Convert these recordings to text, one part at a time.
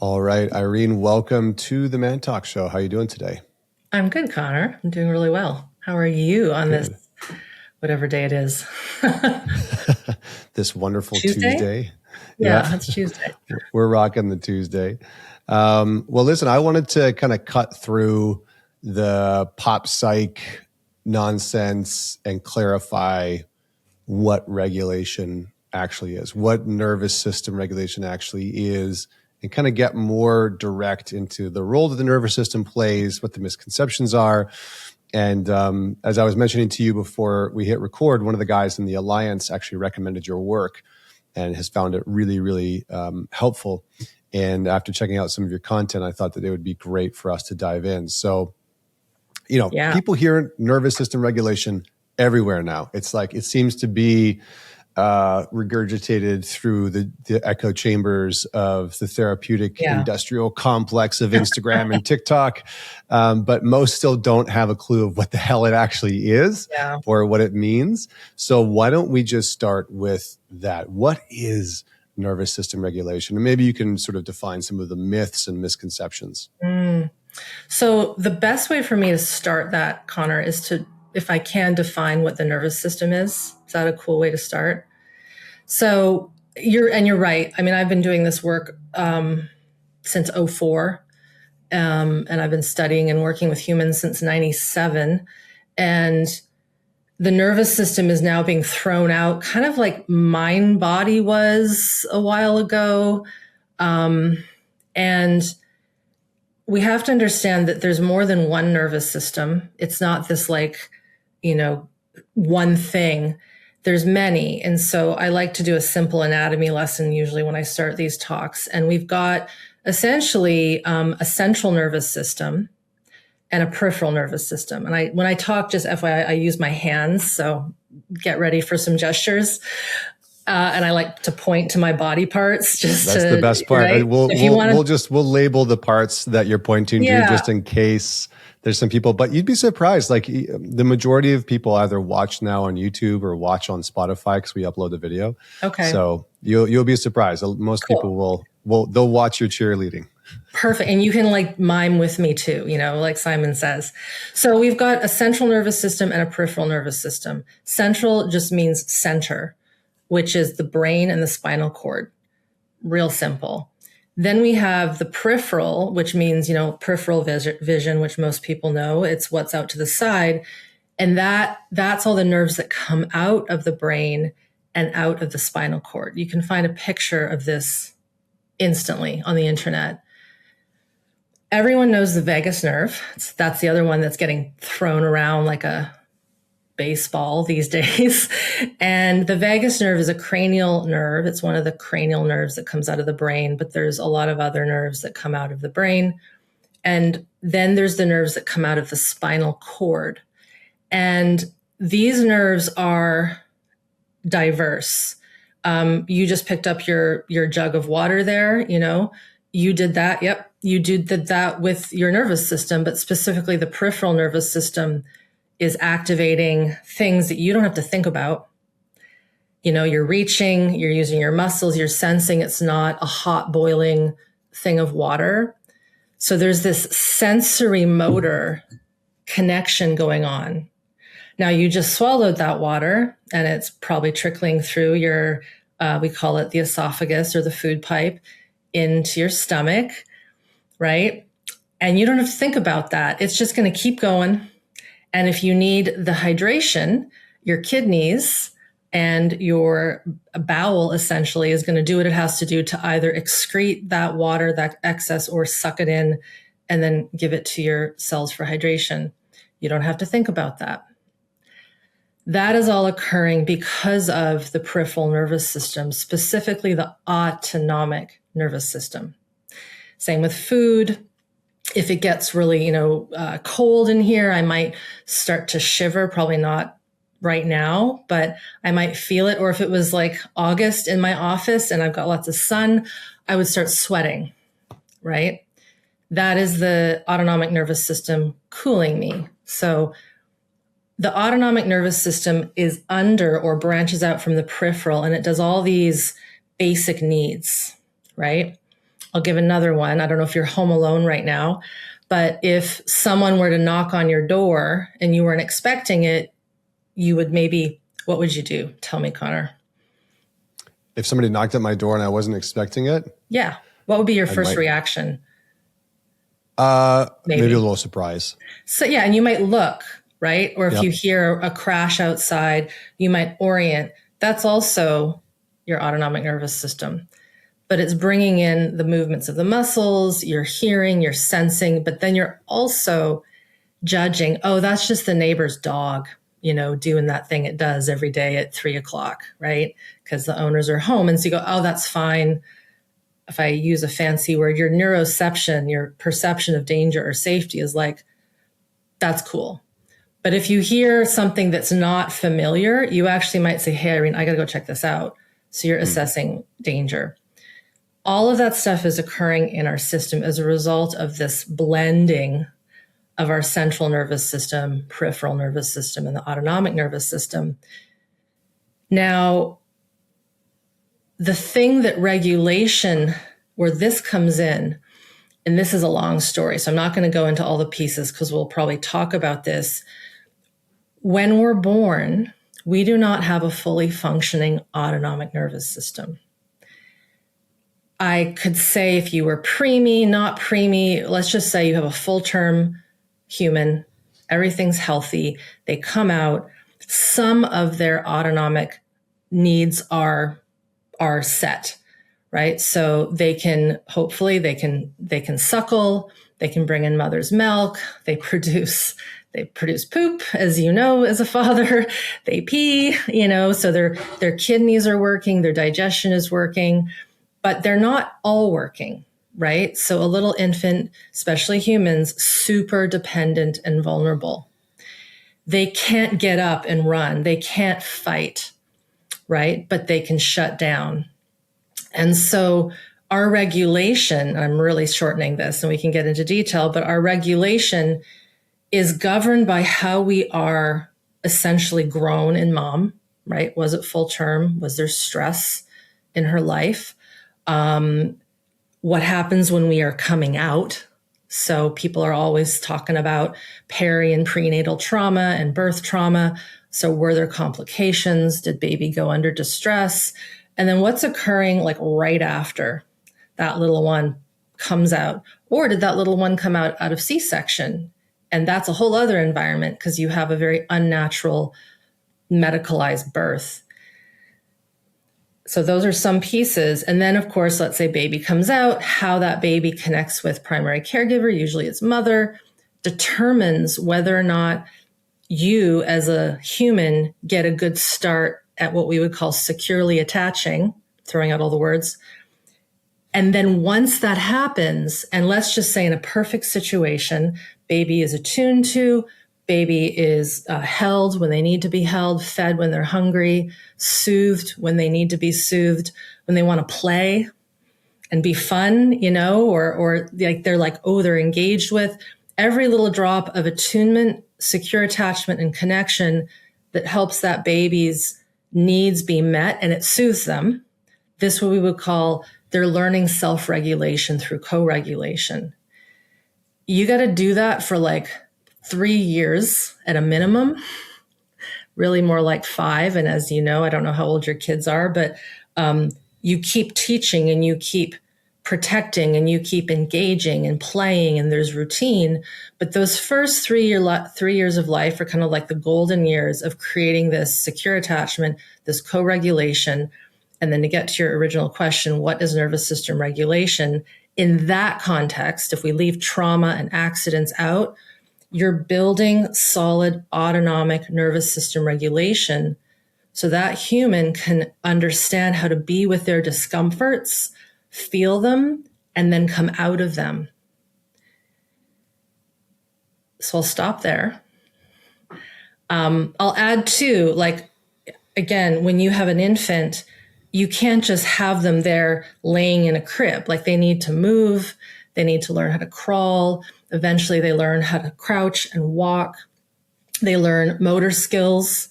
All right, Irene, welcome to the Man Talk Show. How are you doing today? I'm good, Connor. I'm doing really well. How are you on Good. this, whatever day it is? This wonderful Tuesday? Tuesday. Yeah, Yeah, it's Tuesday. we're rocking the Tuesday. Well, listen, I wanted to kind of cut through the pop psych nonsense and clarify what regulation actually is, what nervous system regulation actually is, and kind of get more direct into the role that the nervous system plays, what the misconceptions are. And as I was mentioning to you before we hit record, one of the guys in the Alliance actually recommended your work and has found it really, really helpful. And after checking out some of your content, I thought that it would be great for us to dive in. So, Yeah. people hear nervous system regulation everywhere now. It's like it seems to be regurgitated through the echo chambers of the therapeutic industrial complex of Instagram and TikTok. But most still don't have a clue of what the hell it actually is or what it means. So why don't we just start with that? What is nervous system regulation? And maybe you can sort of define some of the myths and misconceptions. So the best way for me to start that, Connor, is to, if I can, define what the nervous system is. Is that a cool way to start? So you're right. I mean, I've been doing this work since 2004, and I've been studying and working with humans since 1997. And the nervous system is now being thrown out, kind of like mind body was a while ago. And we have to understand that there's more than one nervous system. It's not this one thing. There's many. And so I like to do a simple anatomy lesson usually when I start these talks. And we've got essentially a central nervous system and a peripheral nervous system. And when I talk, just FYI, I use my hands. So get ready for some gestures. And I like to point to my body parts. That's the best part. Right? We'll label the parts that you're pointing to just in case there's some people. But you'd be surprised. Like the majority of people either watch now on YouTube or watch on Spotify because we upload the video. Okay. So you'll be surprised. Most people they'll watch your cheerleading. Perfect. And you can mime with me too, like Simon says. So we've got a central nervous system and a peripheral nervous system. Central just means center, which is the brain and the spinal cord. Real simple. Then we have the peripheral, which means, peripheral vision, which most people know. It's what's out to the side. And that's all the nerves that come out of the brain and out of the spinal cord. You can find a picture of this instantly on the internet. Everyone knows the vagus nerve. That's the other one that's getting thrown around like a baseball these days. And the vagus nerve is a cranial nerve. It's one of the cranial nerves that comes out of the brain, but there's a lot of other nerves that come out of the brain. And then there's the nerves that come out of the spinal cord. And these nerves are diverse. You just picked up your jug of water there, you did that. Yep. You did that with your nervous system, but specifically the peripheral nervous system is activating things that you don't have to think about. You're reaching, you're using your muscles, you're sensing it's not a hot boiling thing of water. So there's this sensory motor connection going on. Now you just swallowed that water and it's probably trickling through your, we call it the esophagus or the food pipe into your stomach, right? And you don't have to think about that. It's just going to keep going. And if you need the hydration, your kidneys and your bowel essentially is going to do what it has to do to either excrete that water, that excess, or suck it in and then give it to your cells for hydration. You don't have to think about that. That is all occurring because of the peripheral nervous system, specifically the autonomic nervous system. Same with food. If it gets really, cold in here, I might start to shiver, probably not right now, but I might feel it. Or if it was like August in my office and I've got lots of sun, I would start sweating, right? That is the autonomic nervous system cooling me. So the autonomic nervous system is under or branches out from the peripheral, and it does all these basic needs, right? I'll give another one. I don't know if you're home alone right now, but if someone were to knock on your door and you weren't expecting it, you would maybe, what would you do? Tell me, Connor. If somebody knocked at my door and I wasn't expecting it? Yeah. What would be your first reaction? Maybe a little surprise. So yeah, and you might look, right? Or if you hear a crash outside, you might orient. That's also your autonomic nervous system. But it's bringing in the movements of the muscles, you're hearing, you're sensing, but then you're also judging, oh, that's just the neighbor's dog, doing that thing it does every day at 3:00, right? Because the owners are home. And so you go, oh, that's fine. If I use a fancy word, your neuroception, your perception of danger or safety is like, that's cool. But if you hear something that's not familiar, you actually might say, hey, Irene, I got to go check this out. So you're assessing danger. All of that stuff is occurring in our system as a result of this blending of our central nervous system, peripheral nervous system, and the autonomic nervous system. Now, the thing that regulation, where this comes in, and this is a long story, so I'm not going to go into all the pieces because we'll probably talk about this. When we're born, we do not have a fully functioning autonomic nervous system. I could say if you were preemie, not preemie, let's just say you have a full-term human, everything's healthy, they come out, some of their autonomic needs are set, right? So they can suckle, they can bring in mother's milk, they produce poop, as you know, as a father, they pee, so their kidneys are working, their digestion is working, but they're not all working, right? So a little infant, especially humans, super dependent and vulnerable. They can't get up and run, they can't fight, right? But they can shut down. And so our regulation, I'm really shortening this and we can get into detail, but our regulation is governed by how we are essentially grown in mom, right? Was it full term? Was there stress in her life? What happens when we are coming out? So people are always talking about peri and prenatal trauma and birth trauma. So were there complications? Did baby go under distress? And then what's occurring like right after that little one comes out? Or did that little one come out of C-section? And that's a whole other environment because you have a very unnatural medicalized birth. So those are some pieces. And then, of course, let's say baby comes out, how that baby connects with primary caregiver, usually its mother, determines whether or not you as a human get a good start at what we would call securely attaching, throwing out all the words. And then once that happens, and let's just say in a perfect situation, baby is attuned to, baby is held when they need to be held, fed when they're hungry, soothed when they need to be soothed, when they want to play and be fun, or like they're like, oh, they're engaged with every little drop of attunement, secure attachment, and connection that helps that baby's needs be met and it soothes them. This is what we would call they're learning self-regulation through co-regulation. You got to do that for like 3 years at a minimum, really more like 5. And as you know, I don't know how old your kids are, but you keep teaching and you keep protecting and you keep engaging and playing and there's routine. But those first 3 years of life are kind of like the golden years of creating this secure attachment, this co-regulation. And then to get to your original question, what is nervous system regulation? In that context, if we leave trauma and accidents out, you're building solid autonomic nervous system regulation so that human can understand how to be with their discomforts, feel them, and then come out of them. So I'll stop there. I'll add too, like, again, when you have an infant, you can't just have them there laying in a crib. Like they need to move, they need to learn how to crawl. Eventually they learn how to crouch and walk. They learn motor skills,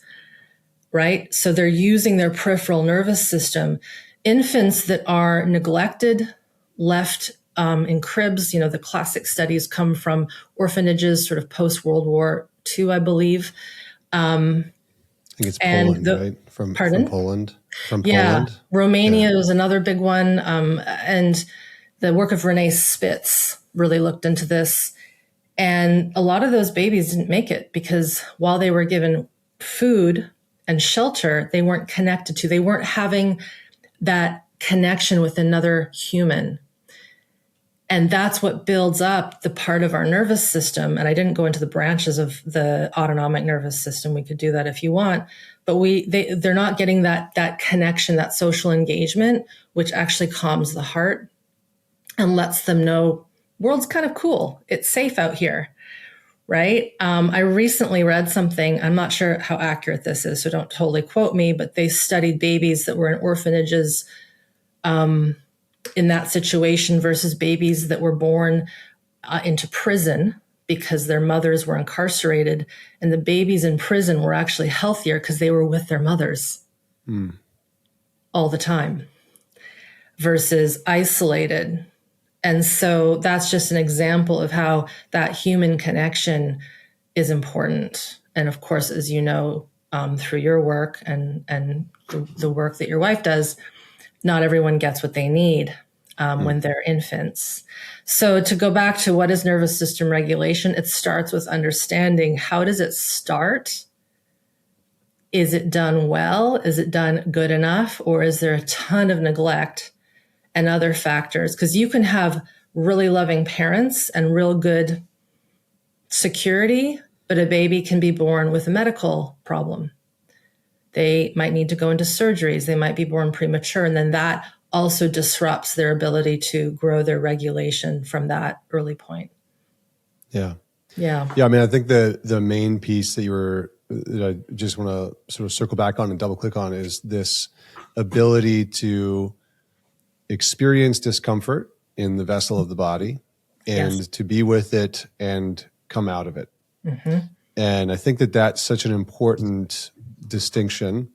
right? So they're using their peripheral nervous system. Infants that are neglected left in cribs. The classic studies come from orphanages, sort of post-World War II, I believe. I think it's Poland, right? From Poland. From Poland. Romania was another big one. And the work of Renee Spitz really looked into this. And a lot of those babies didn't make it because while they were given food and shelter, they weren't connected to, they weren't having that connection with another human. And that's what builds up the part of our nervous system. And I didn't go into the branches of the autonomic nervous system. We could do that if you want, but they're not getting that connection, that social engagement, which actually calms the heart and lets them know world's kind of cool. It's safe out here, right? I recently read something. I'm not sure how accurate this is, so don't totally quote me, but they studied babies that were in orphanages in that situation versus babies that were born into prison because their mothers were incarcerated. And the babies in prison were actually healthier because they were with their mothers all the time versus isolated. And so that's just an example of how that human connection is important. And of course, as you know, through your work and the work that your wife does, not everyone gets what they need when they're infants. So to go back to what is nervous system regulation, it starts with understanding how does it start? Is it done well? Is it done good enough? Or is there a ton of neglect and other factors? Because you can have really loving parents and real good security, but a baby can be born with a medical problem. They might need to go into surgeries. They might be born premature. And then that also disrupts their ability to grow their regulation from that early point. Yeah. Yeah. Yeah. I mean, I think the main piece that I just want to sort of circle back on and double click on is this ability to experience discomfort in the vessel of the body and to be with it and come out of it. Mm-hmm. And I think that that's such an important distinction.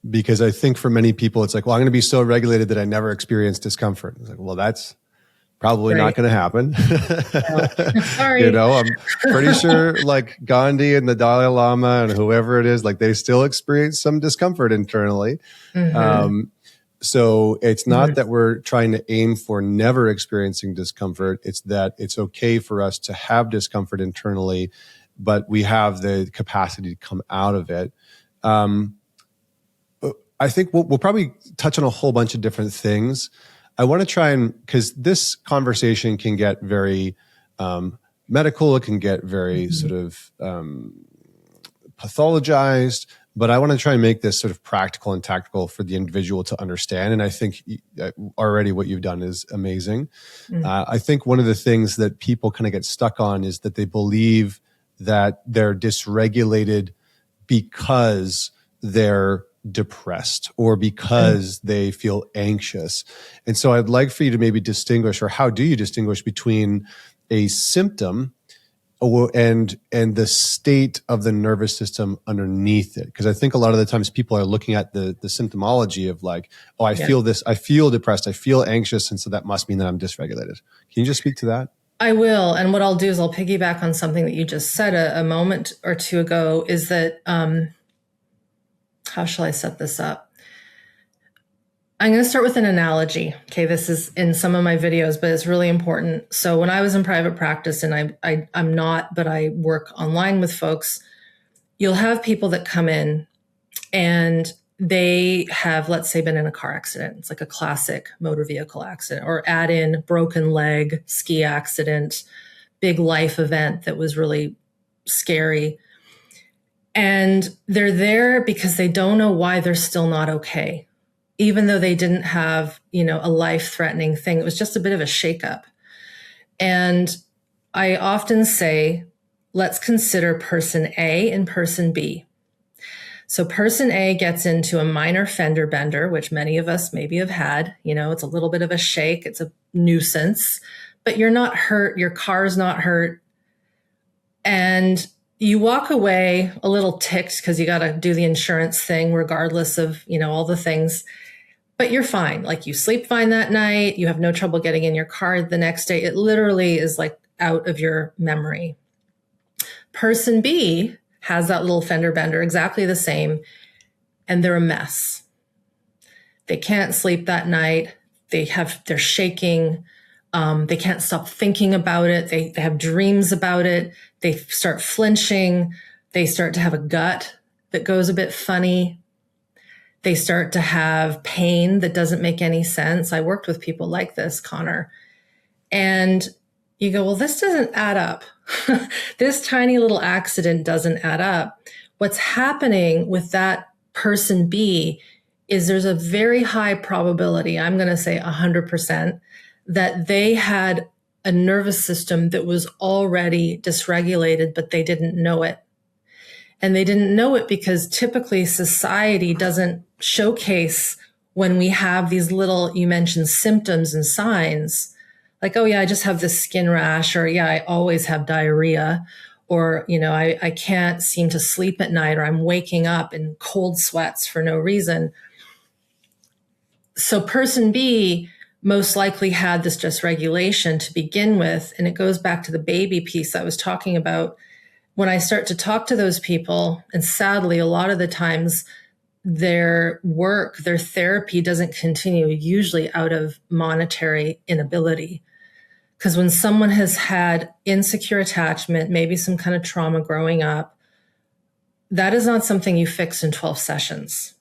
Because I think for many people, it's like, well, I'm going to be so regulated that I never experience discomfort. It's like, well, that's probably not going to happen. Sorry. I'm pretty sure like Gandhi and the Dalai Lama and whoever it is, like they still experience some discomfort internally. Mm-hmm. So it's not that we're trying to aim for never experiencing discomfort. It's that it's okay for us to have discomfort internally, but we have the capacity to come out of it. I think we'll probably touch on a whole bunch of different things. I want to try because this conversation can get very medical. It can get very sort of pathologized, but I want to try and make this sort of practical and tactical for the individual to understand. And I think already what you've done is amazing. I think one of the things that people kind of get stuck on is that they believe that they're dysregulated because they're depressed or because they feel anxious. And so I'd like for you to maybe distinguish, or how do you distinguish between a symptom and the state of the nervous system underneath it? Because I think a lot of the times people are looking at the symptomology of like, oh, I feel this, I feel depressed, I feel anxious, and so that must mean that I'm dysregulated. Can you just speak to that? I will. And what I'll do is I'll piggyback on something that you just said a moment or two ago, is that how shall I set this up? I'm going to start with an analogy. Okay, this is in some of my videos, but it's really important. So when I was in private practice, and I'm not, but I work online with folks, you'll have people that come in and they have, let's say, been in a car accident. It's like a classic motor vehicle accident, or add in broken leg, ski accident, big life event that was really scary. And they're there because they don't know why they're still not okay. Even though they didn't have, a life-threatening thing. It was just a bit of a shakeup. And I often say, let's consider person A and person B. So person A gets into a minor fender bender, which many of us maybe have had. It's a little bit of a shake. It's a nuisance, but you're not hurt. Your car's not hurt. And you walk away a little ticked because you got to do the insurance thing regardless of, all the things. but you're fine. Like you sleep fine that night. You have no trouble getting in your car the next day. It literally is like out of your memory. Person B has that little fender bender, exactly the same, and they're a mess. They can't sleep that night. They're shaking. They can't stop thinking about it. They have dreams about it. They start flinching. They start to have a gut that goes a bit funny. They start to have pain that doesn't make any sense. I worked with people like this, Connor. And you go, well, this doesn't add up. This tiny little accident doesn't add up. What's happening with that person B is there's a very high probability, I'm going to say 100%, that they had a nervous system that was already dysregulated, but they didn't know it. And they didn't know it because typically society doesn't showcase when we have these little, you mentioned symptoms and signs, like, oh yeah, I just have this skin rash, or yeah, I always have diarrhea, or, I can't seem to sleep at night, or I'm waking up in cold sweats for no reason. So person B most likely had this dysregulation to begin with. And it goes back to the baby piece I was talking about. When I start to talk to those people, and sadly, a lot of the times their work, their therapy doesn't continue, usually out of monetary inability. Because when someone has had insecure attachment, maybe some kind of trauma growing up, that is not something you fix in 12 sessions.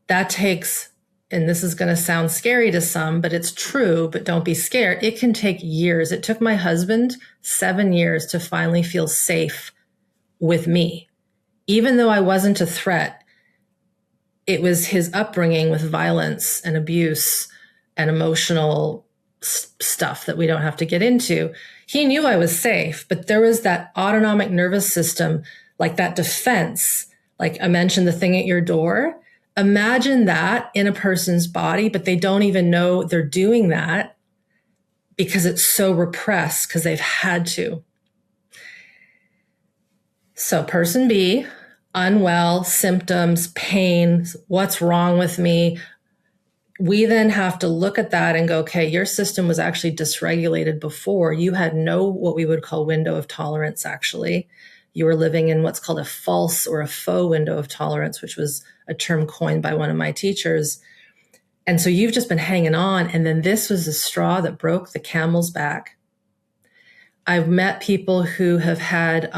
That takes, and this is going to sound scary to some, but it's true, but don't be scared. It can take years. It took my husband 7 years to finally feel safe with me. Even though I wasn't a threat, it was his upbringing with violence and abuse and emotional stuff that we don't have to get into. He knew I was safe, but there was that autonomic nervous system, like that defense, like I mentioned, the thing at your door. Imagine that in a person's body, but they don't even know they're doing that because it's so repressed because they've had to. So person B, unwell, symptoms, pain, what's wrong with me? We then have to look at that and go, okay, your system was actually dysregulated before. You had no, what we would call window of tolerance, actually. You were living in what's called a false or a faux window of tolerance, which was a term coined by one of my teachers. And so you've just been hanging on. And then this was the straw that broke the camel's back. I've met people who have had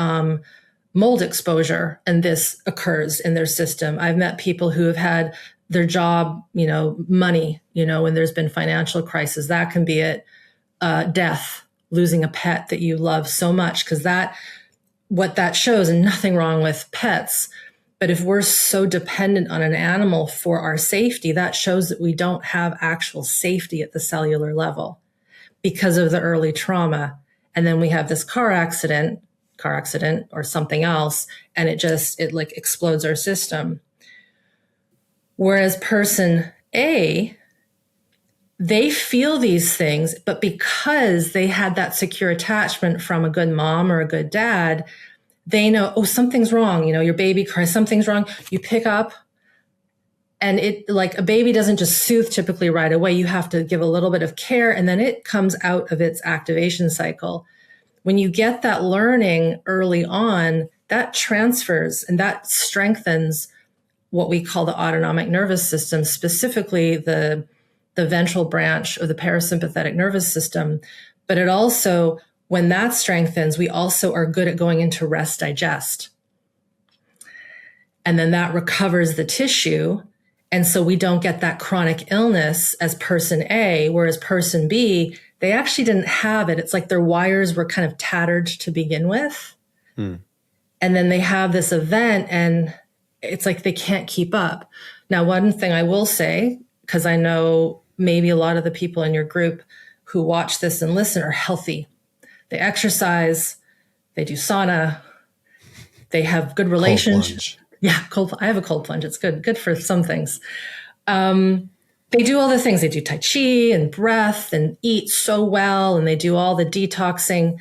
mold exposure, and this occurs in their system. I've met people who have had their job, money, when there's been financial crisis, that can be it. Death, losing a pet that you love so much, because what that shows, and nothing wrong with pets, but if we're so dependent on an animal for our safety, that shows that we don't have actual safety at the cellular level because of the early trauma. And then we have this car accident or something else, and it like explodes our system. Whereas person A, they feel these things, but because they had that secure attachment from a good mom or a good dad, they know, oh, something's wrong. Your baby cries, something's wrong. You pick up, and it, like a baby doesn't just soothe typically right away. You have to give a little bit of care, and then it comes out of its activation cycle. When you get that learning early on, that transfers and that strengthens what we call the autonomic nervous system, specifically the ventral branch of the parasympathetic nervous system. But it also, when that strengthens, we also are good at going into rest digest. And then that recovers the tissue. And so we don't get that chronic illness as person A, whereas person B, they actually didn't have it. It's like their wires were kind of tattered to begin with. And then they have this event, and it's like they can't keep up. Now, one thing I will say, because I know maybe a lot of the people in your group who watch this and listen are healthy. They exercise, they do sauna, they have good relationships. Yeah, I have a cold plunge. It's good for some things. They do all the things. They do Tai Chi and breath and eat so well, and they do all the detoxing.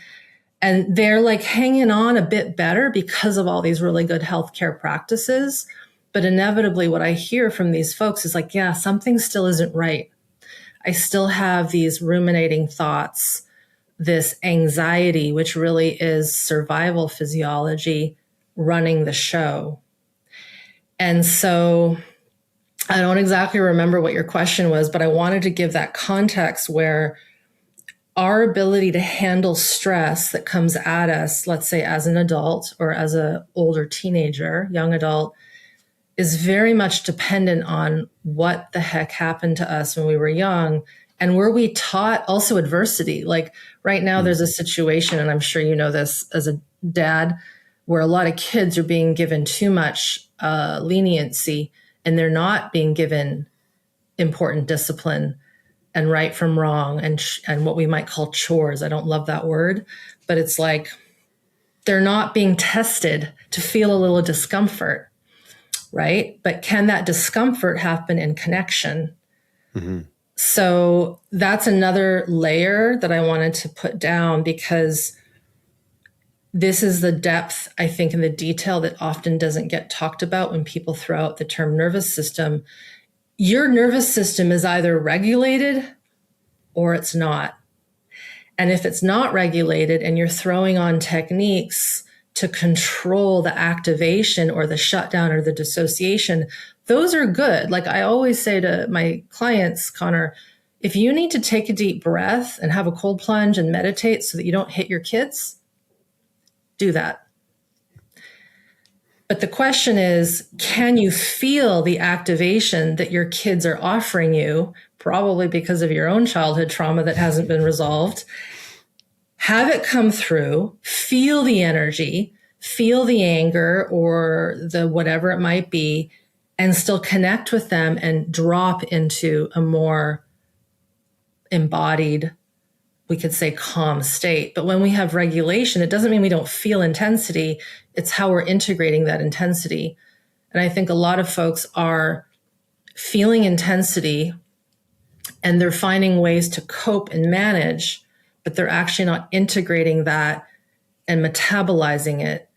And they're like hanging on a bit better because of all these really good healthcare practices. But inevitably what I hear from these folks is like, yeah, something still isn't right. I still have these ruminating thoughts, this anxiety, which really is survival physiology running the show. And so I don't exactly remember what your question was, but I wanted to give that context where our ability to handle stress that comes at us, let's say as an adult or as an older teenager, young adult, is very much dependent on what the heck happened to us when we were young. And were we taught also adversity? Like right now, there's a situation, and I'm sure you know this as a dad, where a lot of kids are being given too much leniency, and they're not being given important discipline and right from wrong and what we might call chores. I don't love that word, but it's like they're not being tested to feel a little discomfort, right? But can that discomfort happen in connection? Mm-hmm. So that's another layer that I wanted to put down, because this is the depth, I think, in the detail that often doesn't get talked about when people throw out the term nervous system. Your nervous system is either regulated or it's not. And if it's not regulated and you're throwing on techniques to control the activation or the shutdown or the dissociation, those are good. Like I always say to my clients, Connor, if you need to take a deep breath and have a cold plunge and meditate so that you don't hit your kids, do that. But the question is, can you feel the activation that your kids are offering you, probably because of your own childhood trauma that hasn't been resolved? Have it come through, feel the energy, feel the anger or the whatever it might be, and still connect with them and drop into a more embodied, we could say calm state. But when we have regulation, it doesn't mean we don't feel intensity. It's how we're integrating that intensity. And I think a lot of folks are feeling intensity and they're finding ways to cope and manage, but they're actually not integrating that and metabolizing it.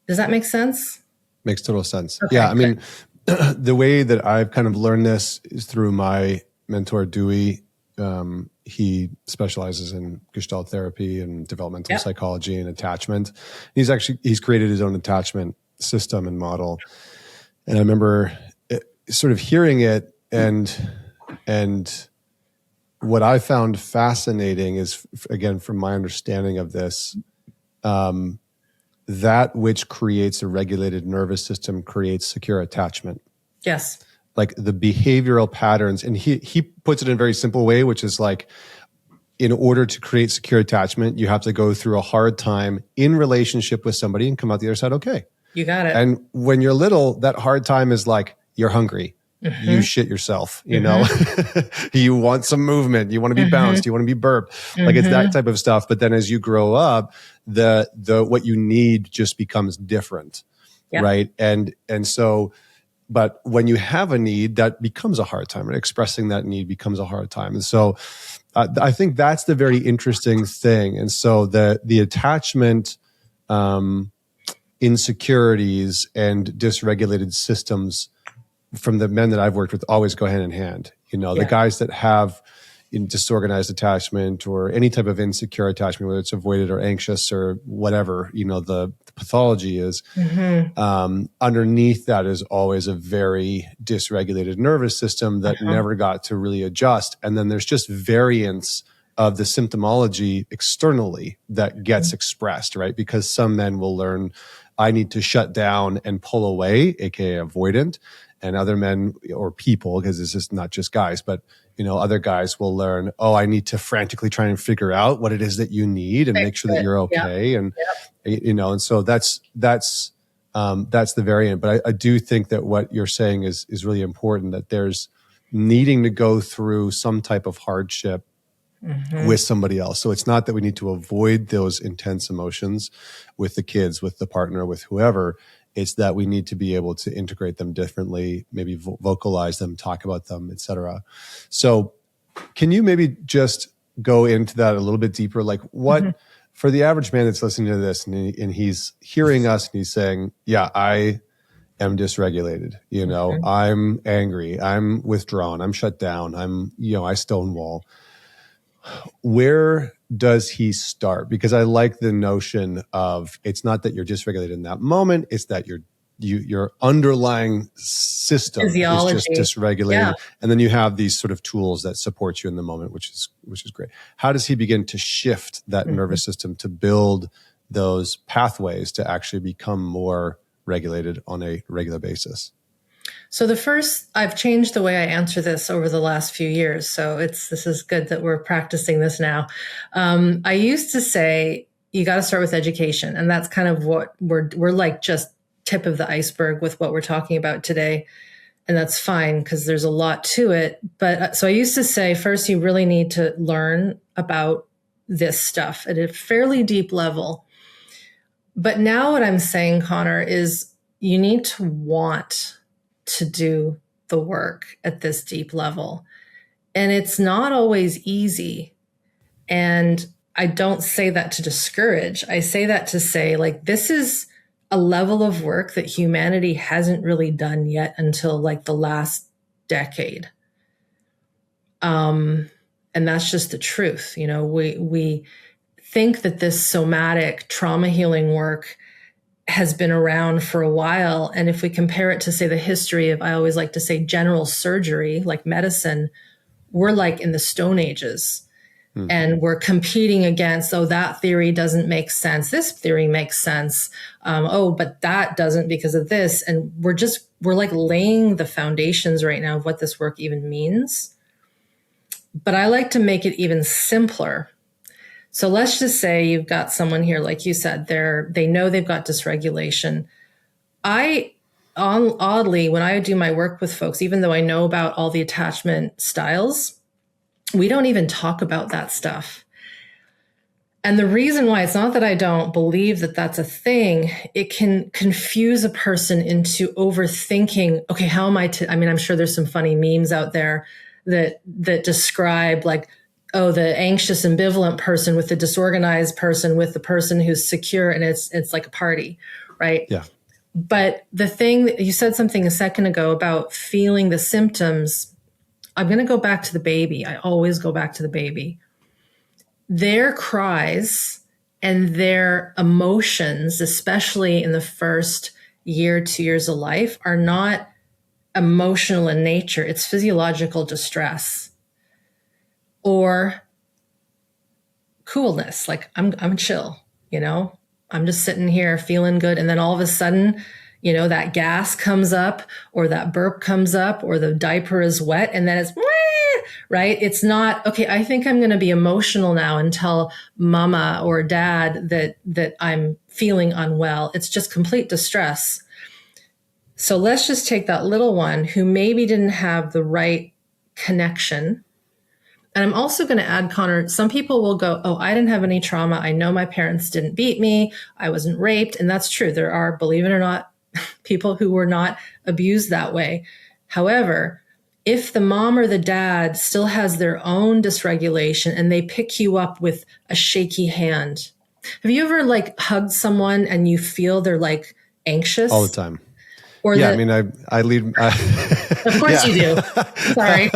Does that make sense? Makes total sense. Okay, yeah. I mean, the way that I've kind of learned this is through my mentor, Dewey. He specializes in Gestalt therapy and developmental psychology and attachment. He's created his own attachment system and model. And I remember sort of hearing it, and what I found fascinating is, again, from my understanding of this, that which creates a regulated nervous system creates secure attachment. Yes. Like the behavioral patterns. And he puts it in a very simple way, which is like, in order to create secure attachment, you have to go through a hard time in relationship with somebody and come out the other side okay. You got it. And when you're little, that hard time is like, you're hungry. Mm-hmm. You shit yourself, you know, you want some movement, you want to be bounced, you want to be burped. Like it's that type of stuff. But then as you grow up, the what you need just becomes different. Right. And so, but when you have a need, that becomes a hard time, and expressing that need becomes a hard time. And so I think that's the very interesting thing. And so the attachment, insecurities and dysregulated systems from the men that I've worked with always go hand in hand. You know, the guys that have disorganized attachment or any type of insecure attachment, whether it's avoided or anxious or whatever, you know, the pathology is, underneath that is always a very dysregulated nervous system that never got to really adjust. And then there's just variants of the symptomology externally that gets expressed, right? Because some men will learn, I need to shut down and pull away, aka avoidant. And other men or people, because this is not just guys, but you know, other guys will learn, oh, I need to frantically try and figure out what it is that you need and make sure that you're okay. And you know, and so that's the variant. But I do think that what you're saying is really important, that there's needing to go through some type of hardship with somebody else. So it's not that we need to avoid those intense emotions with the kids, with the partner, with whoever. It's that we need to be able to integrate them differently, maybe vocalize them, talk about them, et cetera. So can you maybe just go into that a little bit deeper? Like what, for the average man that's listening to this and he's hearing us and he's saying, yeah, am dysregulated. Mhm. I'm angry. I'm withdrawn. I'm shut down. I stonewall. Where does he start? Because I like the notion of, it's not that you're dysregulated in that moment. It's that your underlying system is just Physiology. Yeah. dysregulated. And then you have these sort of tools that support you in the moment, which is great. How does he begin to shift that nervous system to build those pathways to actually become more regulated on a regular basis? So I've changed the way I answer this over the last few years. So this is good that we're practicing this now. I used to say, you got to start with education. And that's kind of what we're like, just tip of the iceberg with what we're talking about today. And that's fine because there's a lot to it. But so I used to say, first, you really need to learn about this stuff at a fairly deep level. But now what I'm saying, Connor, is you need to want to do the work at this deep level. And it's not always easy. And I don't say that to discourage. I say that to say, like, this is a level of work that humanity hasn't really done yet until like the last decade. And that's just the truth. We think that this somatic trauma healing work has been around for a while. And if we compare it to, say, the history of, I always like to say, general surgery, like medicine, we're like in the Stone Ages. And we're competing against, that theory doesn't make sense. This theory makes sense. But that doesn't because of this. And we're like laying the foundations right now of what this work even means. But I like to make it even simpler. So let's just say you've got someone here, like you said, they know they've got dysregulation. Oddly, when I do my work with folks, even though I know about all the attachment styles, we don't even talk about that stuff. And the reason why, it's not that I don't believe that that's a thing. It can confuse a person into overthinking, okay, how am I I'm sure there's some funny memes out there that describe, like, oh, the anxious ambivalent person with the disorganized person with the person who's secure, and it's like a party, right? Yeah. But the thing that you said something a second ago about feeling the symptoms, I'm going to go back to the baby. I always go back to the baby. Their cries and their emotions, especially in the first year, 2 years of life, are not emotional in nature. It's physiological distress or coolness. Like, I'm chill, I'm just sitting here feeling good. And then all of a sudden, that gas comes up or that burp comes up or the diaper is wet, and then it's right. It's not, okay, I think I'm going to be emotional now and tell mama or dad that I'm feeling unwell. It's just complete distress. So let's just take that little one who maybe didn't have the right connection. And I'm also going to add, Connor, some people will go, oh, I didn't have any trauma. I know my parents didn't beat me. I wasn't raped. And that's true. There are, believe it or not, people who were not abused that way. However, if the mom or the dad still has their own dysregulation and they pick you up with a shaky hand, have you ever like hugged someone and you feel they're like anxious? All the time. Or yeah, I lead. Of course you do. Sorry.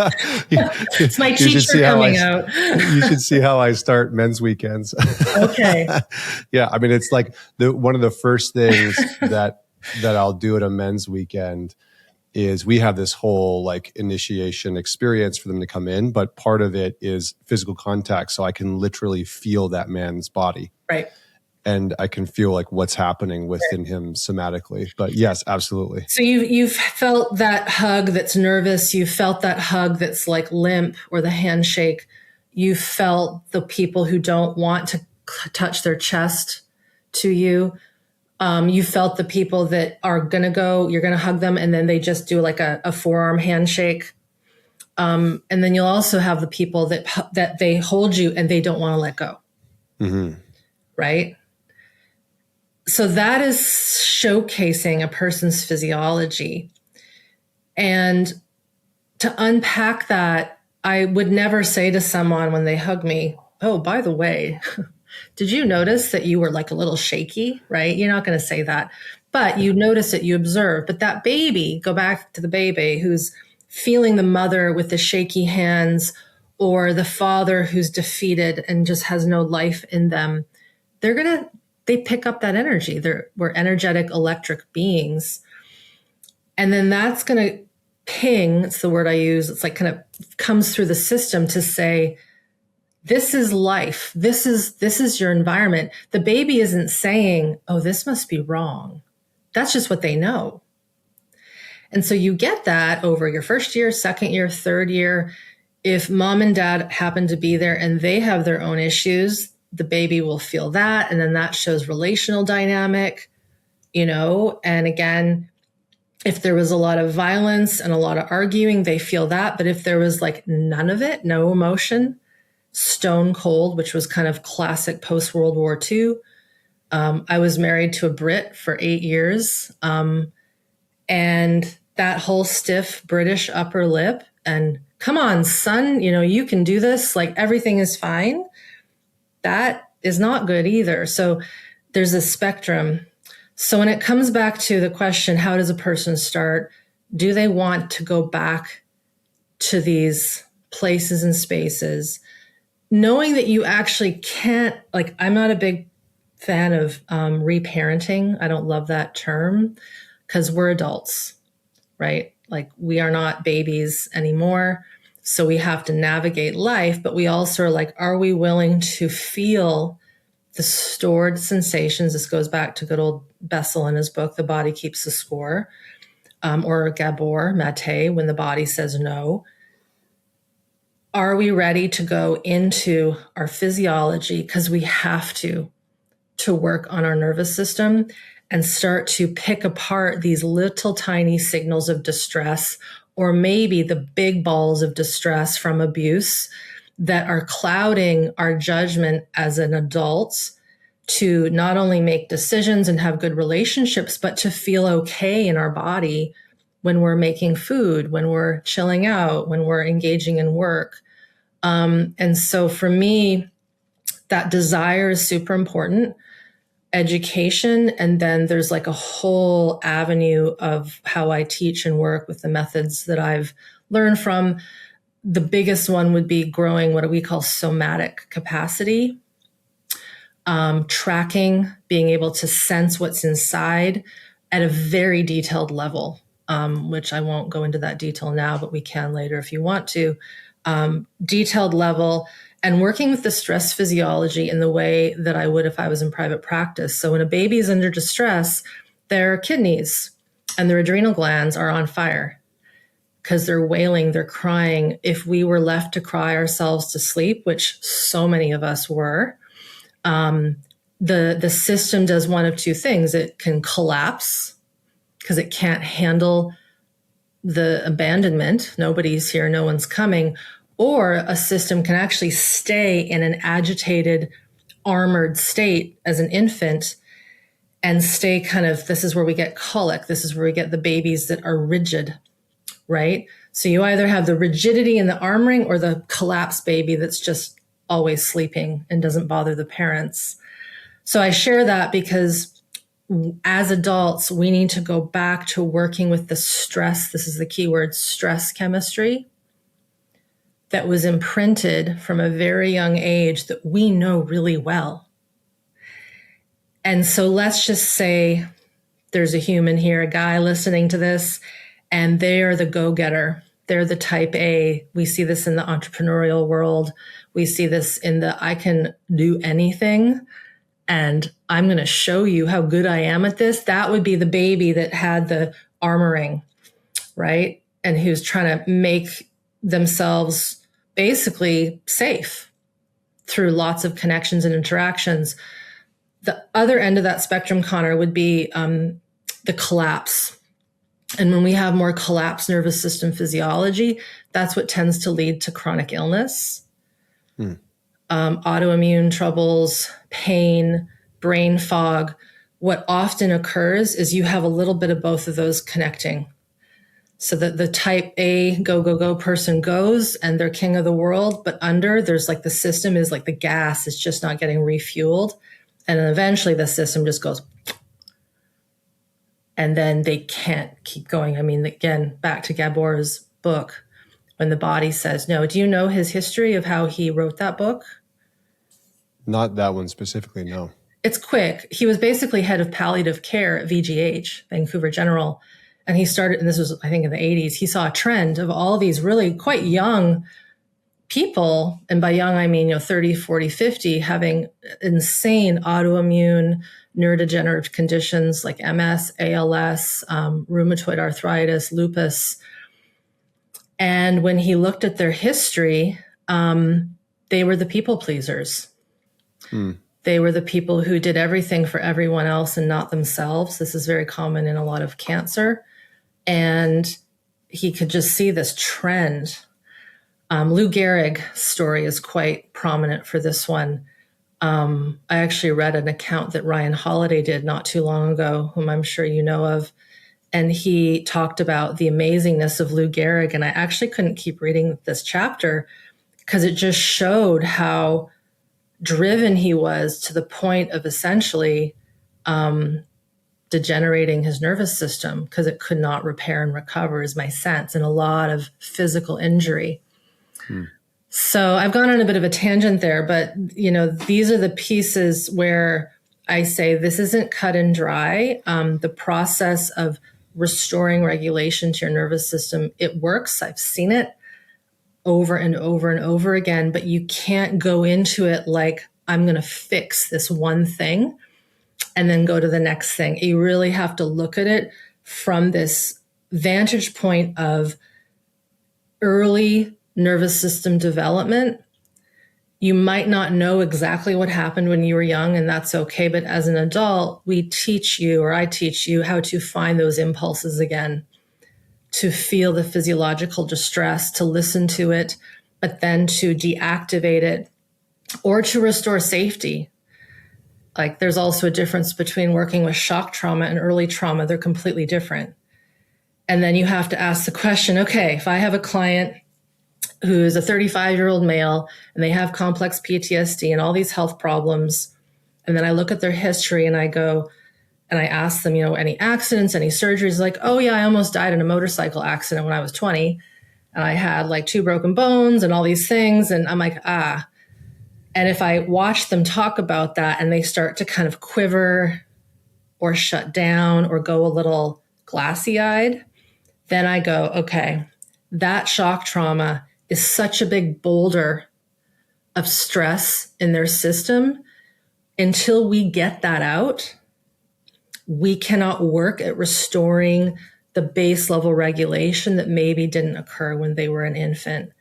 It's my teacher coming out. You should see how I start men's weekends. Okay. Yeah, it's like one of the first things that I'll do at a men's weekend is we have this whole like initiation experience for them to come in, but part of it is physical contact. So I can literally feel that man's body. Right. And I can feel like what's happening within him somatically. But yes, absolutely. So you've felt that hug that's nervous. You felt that hug that's like limp, or the handshake. You felt the people who don't want to touch their chest to you. You felt the people that are going to go, you're going to hug them, and then they just do like a forearm handshake. And then you'll also have the people that they hold you and they don't want to let go. Mm-hmm. Right? So that is showcasing a person's physiology. And to unpack that, I would never say to someone when they hug me, oh, by the way, did you notice that you were like a little shaky, right? You're not going to say that. But you notice it, you observe. But that baby, go back to the baby who's feeling the mother with the shaky hands, or the father who's defeated and just has no life in them, they pick up that energy. We're energetic, electric beings. And then that's going to ping, it's the word I use. It's like kind of comes through the system to say, this is life. This is your environment. The baby isn't saying, oh, this must be wrong. That's just what they know. And so you get that over your first year, second year, third year. If mom and dad happen to be there and they have their own issues, the baby will feel that. And then that shows relational dynamic, and again, if there was a lot of violence and a lot of arguing, they feel that. But if there was like none of it, no emotion, stone cold, which was kind of classic post-World War II. I was married to a Brit for 8 years. And that whole stiff British upper lip and come on, son, you can do this. Like everything is fine. That is not good either. So there's a spectrum. So when it comes back to the question, how does a person start? Do they want to go back to these places and spaces? Knowing that you actually can't, like, I'm not a big fan of reparenting. I don't love that term because we're adults, right? Like we are not babies anymore. So we have to navigate life, but we also are like, are we willing to feel the stored sensations? This goes back to good old Bessel in his book, The Body Keeps the Score, or Gabor Mate, When the Body Says No. Are we ready to go into our physiology? Because we have to work on our nervous system and start to pick apart these little tiny signals of distress, or maybe the big balls of distress from abuse that are clouding our judgment as an adult to not only make decisions and have good relationships, but to feel okay in our body when we're making food, when we're chilling out, when we're engaging in work. And so for me, that desire is super important. Education. And then there's like a whole avenue of how I teach and work with the methods that I've learned from. The biggest one would be growing what we call somatic capacity, tracking, being able to sense what's inside at a very detailed level, which I won't go into that detail now, but we can later if you want to. Detailed level, and working with the stress physiology in the way that I would if I was in private practice. So when a baby is under distress, their kidneys and their adrenal glands are on fire because they're wailing, they're crying. If we were left to cry ourselves to sleep, which so many of us were, the system does one of two things. It can collapse because it can't handle the abandonment. Nobody's here, no one's coming. Or a system can actually stay in an agitated, armored state as an infant and stay kind of, this is where we get colic. This is where we get the babies that are rigid, right? So you either have the rigidity and the armoring or the collapsed baby that's just always sleeping and doesn't bother the parents. So I share that because as adults, we need to go back to working with the stress. This is the key word, stress chemistry, that was imprinted from a very young age that we know really well. And so let's just say there's a human here, a guy listening to this, and they are the go-getter. They're the type A. We see this in the entrepreneurial world. We see this in the I can do anything and I'm going to show you how good I am at this. That would be the baby that had the armoring, right? And who's trying to make themselves basically safe through lots of connections and interactions. The other end of that spectrum, Connor, would be the collapse. And when we have more collapsed nervous system physiology, that's what tends to lead to chronic illness, autoimmune troubles, pain, brain fog. What often occurs is you have a little bit of both of those connecting. So that the type A go person goes and they're king of the world, but there's like the system is like the gas is just not getting refueled. And then eventually the system just goes and then they can't keep going. I mean, again, back to Gabor's book, when the body says no. Do you know his history of how he wrote that book? Not that one specifically, no. It's quick. He was basically head of palliative care at VGH, Vancouver General. And he started, and this was, I think, in the 80s, he saw a trend of all these really quite young people. And by young, I mean, 30, 40, 50, having insane autoimmune neurodegenerative conditions like MS, ALS, rheumatoid arthritis, lupus. And when he looked at their history, they were the people pleasers. They were the people who did everything for everyone else and not themselves. This is very common in a lot of cancer. And he could just see this trend. Lou Gehrig's story is quite prominent for this one. I actually read an account that Ryan Holiday did not too long ago, whom I'm sure you know of. And he talked about the amazingness of Lou Gehrig. And I actually couldn't keep reading this chapter because it just showed how driven he was to the point of essentially degenerating his nervous system because it could not repair and recover, is my sense, and a lot of physical injury. So I've gone on a bit of a tangent there, but these are the pieces where I say this isn't cut and dry. The process of restoring regulation to your nervous system, it works. I've seen it over and over and over again, but you can't go into it like, I'm going to fix this one thing and then go to the next thing. You really have to look at it from this vantage point of early nervous system development. You might not know exactly what happened when you were young, and that's okay. But as an adult, we teach you, or I teach you, how to find those impulses again, to feel the physiological distress, to listen to it, but then to deactivate it or to restore safety. Like, there's also a difference between working with shock trauma and early trauma. They're completely different. And then you have to ask the question, okay, if I have a client who's a 35-year-old male and they have complex PTSD and all these health problems, and then I look at their history and I go, and I ask them, any accidents, any surgeries? Like, oh yeah, I almost died in a motorcycle accident when I was 20. And I had like 2 broken bones and all these things. And I'm like, ah. And if I watch them talk about that and they start to kind of quiver or shut down or go a little glassy-eyed, then I go, okay, that shock trauma is such a big boulder of stress in their system. Until we get that out, we cannot work at restoring the base level regulation that maybe didn't occur when they were an infant.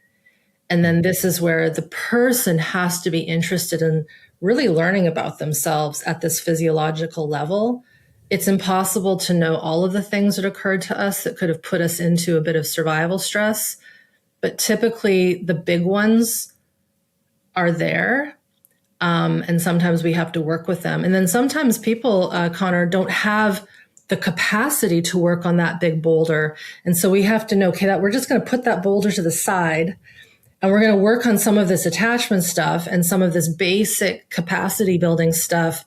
And then this is where the person has to be interested in really learning about themselves at this physiological level. It's impossible to know all of the things that occurred to us that could have put us into a bit of survival stress. But typically the big ones are there. And sometimes we have to work with them. And then sometimes people, Connor, don't have the capacity to work on that big boulder. And so we have to know, okay, that we're just going to put that boulder to the side and we're going to work on some of this attachment stuff and some of this basic capacity building stuff,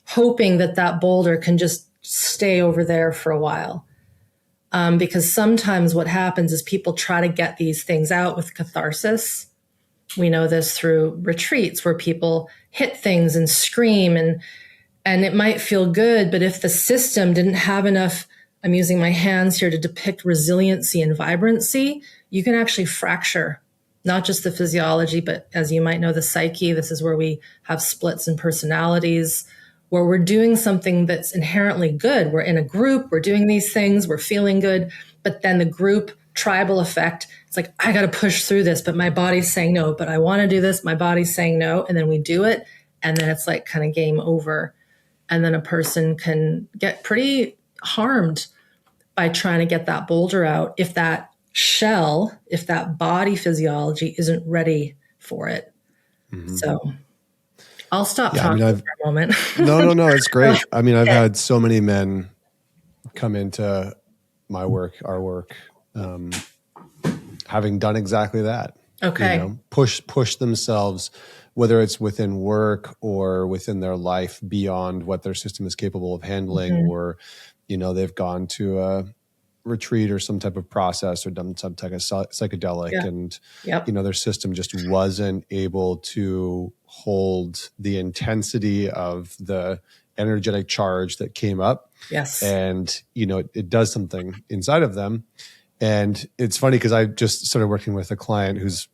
hoping that that boulder can just stay over there for a while. Because sometimes what happens is people try to get these things out with catharsis. We know this through retreats where people hit things and scream and it might feel good, but if the system didn't have enough, I'm using my hands here to depict resiliency and vibrancy, you can actually fracture not just the physiology, but as you might know, the psyche. This is where we have splits in personalities, where we're doing something that's inherently good. We're in a group, we're doing these things, we're feeling good, but then the group tribal effect, it's like, I got to push through this, but my body's saying no, but I want to do this. My body's saying no. And then we do it. And then it's like kind of game over. And then a person can get pretty harmed by trying to get that boulder out if that shell, if that body physiology isn't ready for it. Mm-hmm. So I'll stop talking for a moment. No, it's great. I mean, I've had so many men come into my work, our work, having done exactly that. Okay. Push themselves, whether it's within work or within their life beyond what their system is capable of handling, mm-hmm. or they've gone to a retreat or some type of process or done some type of psychedelic, and their system just wasn't able to hold the intensity of the energetic charge that came up. Yes. And it does something inside of them. And it's funny because I just started working with a client who's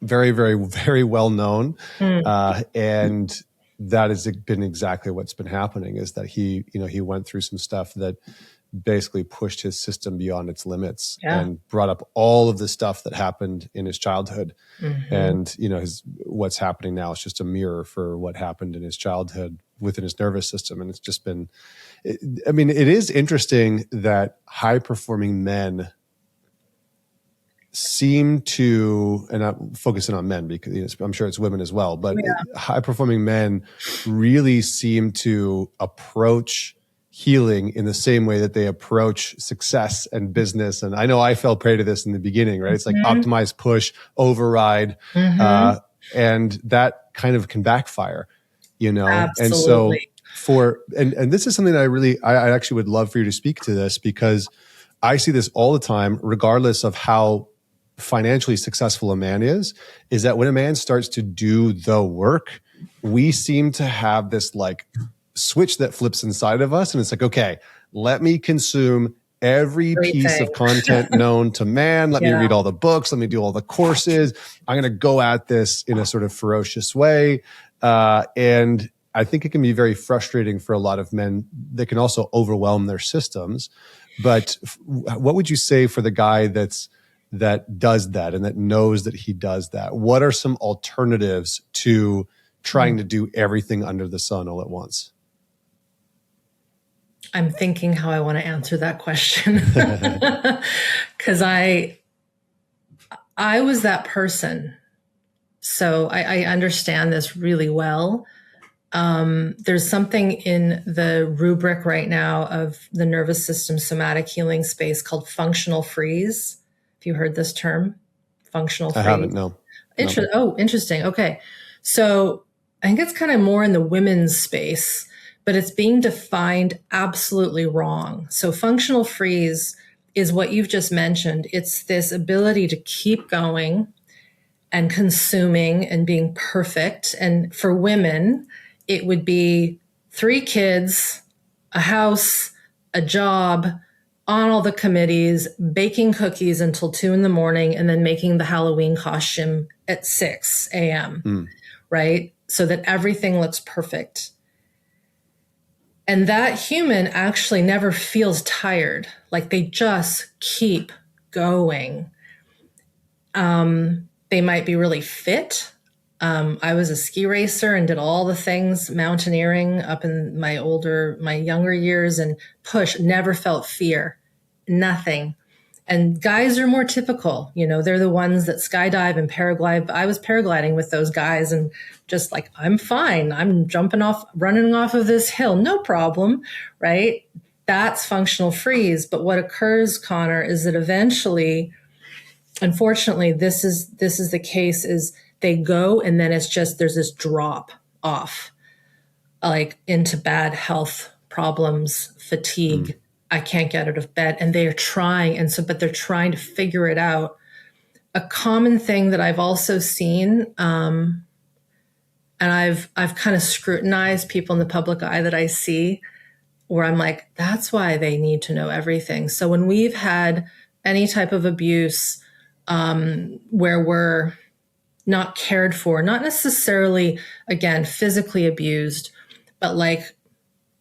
very, very, very well known, and that has been exactly what's been happening, is that he went through some stuff that basically pushed his system beyond its limits and brought up all of the stuff that happened in his childhood. And, what's happening now is just a mirror for what happened in his childhood within his nervous system. And it's just been, it is interesting that high performing men seem to, and I'm focusing on men because I'm sure it's women as well, but high performing men really seem to approach healing in the same way that they approach success and business. And I know I fell prey to this in the beginning, right? It's like optimize, push, override, and that kind of can backfire, Absolutely. And so and this is something that I actually would love for you to speak to this, because I see this all the time, regardless of how financially successful a man is that when a man starts to do the work, we seem to have this like switch that flips inside of us. And it's like, okay, let me consume every piece of content known to man. Let me read all the books. Let me do all the courses. I'm going to go at this in a sort of ferocious way. And I think it can be very frustrating for a lot of men. They can also overwhelm their systems. But what would you say for the guy that does that and that knows that he does that? What are some alternatives to trying to do everything under the sun all at once? I'm thinking how I want to answer that question, because I was that person. So I understand this really well. There's something in the rubric right now of the nervous system somatic healing space called functional freeze. Have you heard this term? Functional freeze? I haven't, no. Oh, interesting. Okay. So I think it's kind of more in the women's space, but it's being defined absolutely wrong. So functional freeze is what you've just mentioned. It's this ability to keep going and consuming and being perfect. And for women, it would be 3 kids, a house, a job, on all the committees, baking cookies until 2 a.m, and then making the Halloween costume at 6 a.m., right? So that everything looks perfect. And that human actually never feels tired. Like they just keep going. They might be really fit. I was a ski racer and did all the things, mountaineering up in my younger years, and never felt fear, nothing. And guys are more typical, they're the ones that skydive and paraglide. I was paragliding with those guys and just like, I'm fine. I'm running off of this hill, no problem, right? That's functional freeze. But what occurs, Connor, is that eventually, unfortunately, this is the case, is they go and then it's just, there's this drop off, like into bad health problems, fatigue. I can't get out of bed. And they are trying. But they're trying to figure it out. A common thing that I've also seen, and I've kind of scrutinized people in the public eye that I see, where I'm like, that's why they need to know everything. So when we've had any type of abuse, where we're not cared for, not necessarily, again, physically abused, but like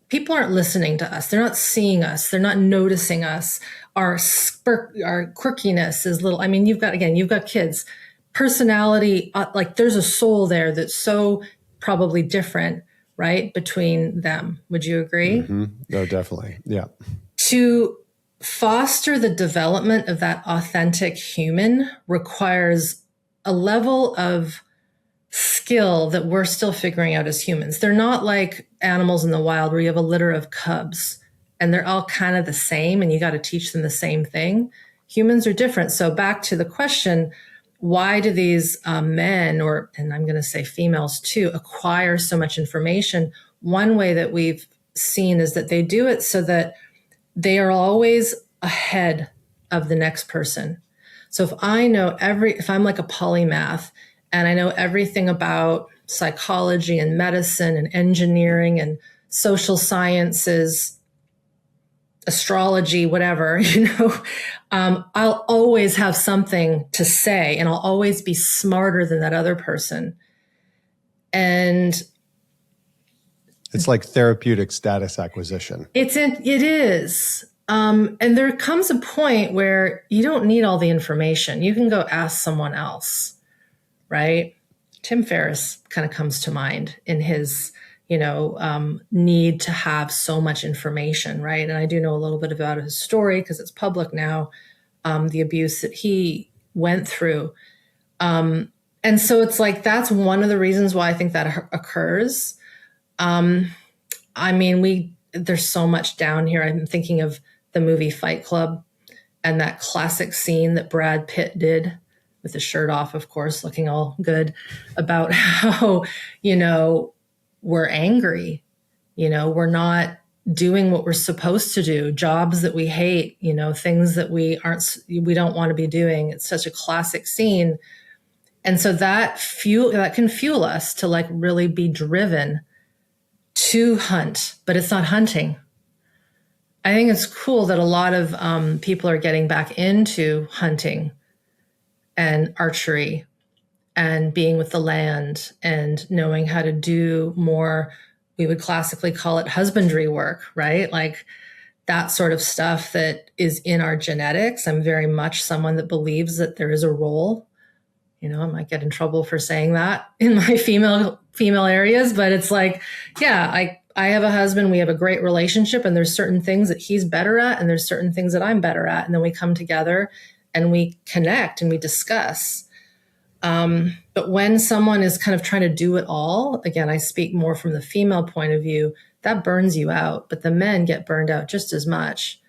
people aren't listening to us. They're not seeing us. They're not noticing us. Our quirkiness is little. I mean, you've got kids, personality, like there's a soul there that's so probably different, right, between them. Would you agree? Mm-hmm. No, definitely. Yeah. To foster the development of that authentic human requires a level of skill that we're still figuring out as humans. They're not like animals in the wild where you have a litter of cubs and they're all kind of the same and you got to teach them the same thing. Humans are different. So back to the question, why do these men, and I'm going to say females too, acquire so much information? One way that we've seen is that they do it so that they are always ahead of the next person. So if I'm like a polymath and I know everything about psychology and medicine and engineering and social sciences, astrology, whatever, I'll always have something to say and I'll always be smarter than that other person. And it's like therapeutic status acquisition. It is. And there comes a point where you don't need all the information. You can go ask someone else, right? Tim Ferriss kind of comes to mind in his, need to have so much information, right? And I do know a little bit about his story because it's public now, the abuse that he went through. And so it's like, that's one of the reasons why I think that occurs. There's so much down here. I'm thinking of the movie Fight Club and that classic scene that Brad Pitt did with his shirt off, of course, looking all good, about how, we're angry, we're not doing what we're supposed to do, jobs that we hate, things that we don't want to be doing. It's such a classic scene. And so that can fuel us to like really be driven to hunt, but it's not hunting. I think it's cool that a lot of people are getting back into hunting and archery and being with the land and knowing how to do more, we would classically call it husbandry work, right? Like that sort of stuff that is in our genetics. I'm very much someone that believes that there is a role. I might get in trouble for saying that in my female areas, but it's like, yeah, I have a husband, we have a great relationship, and there's certain things that he's better at and there's certain things that I'm better at. And then we come together and we connect and we discuss. But when someone is kind of trying to do it all, again, I speak more from the female point of view, that burns you out, but the men get burned out just as much.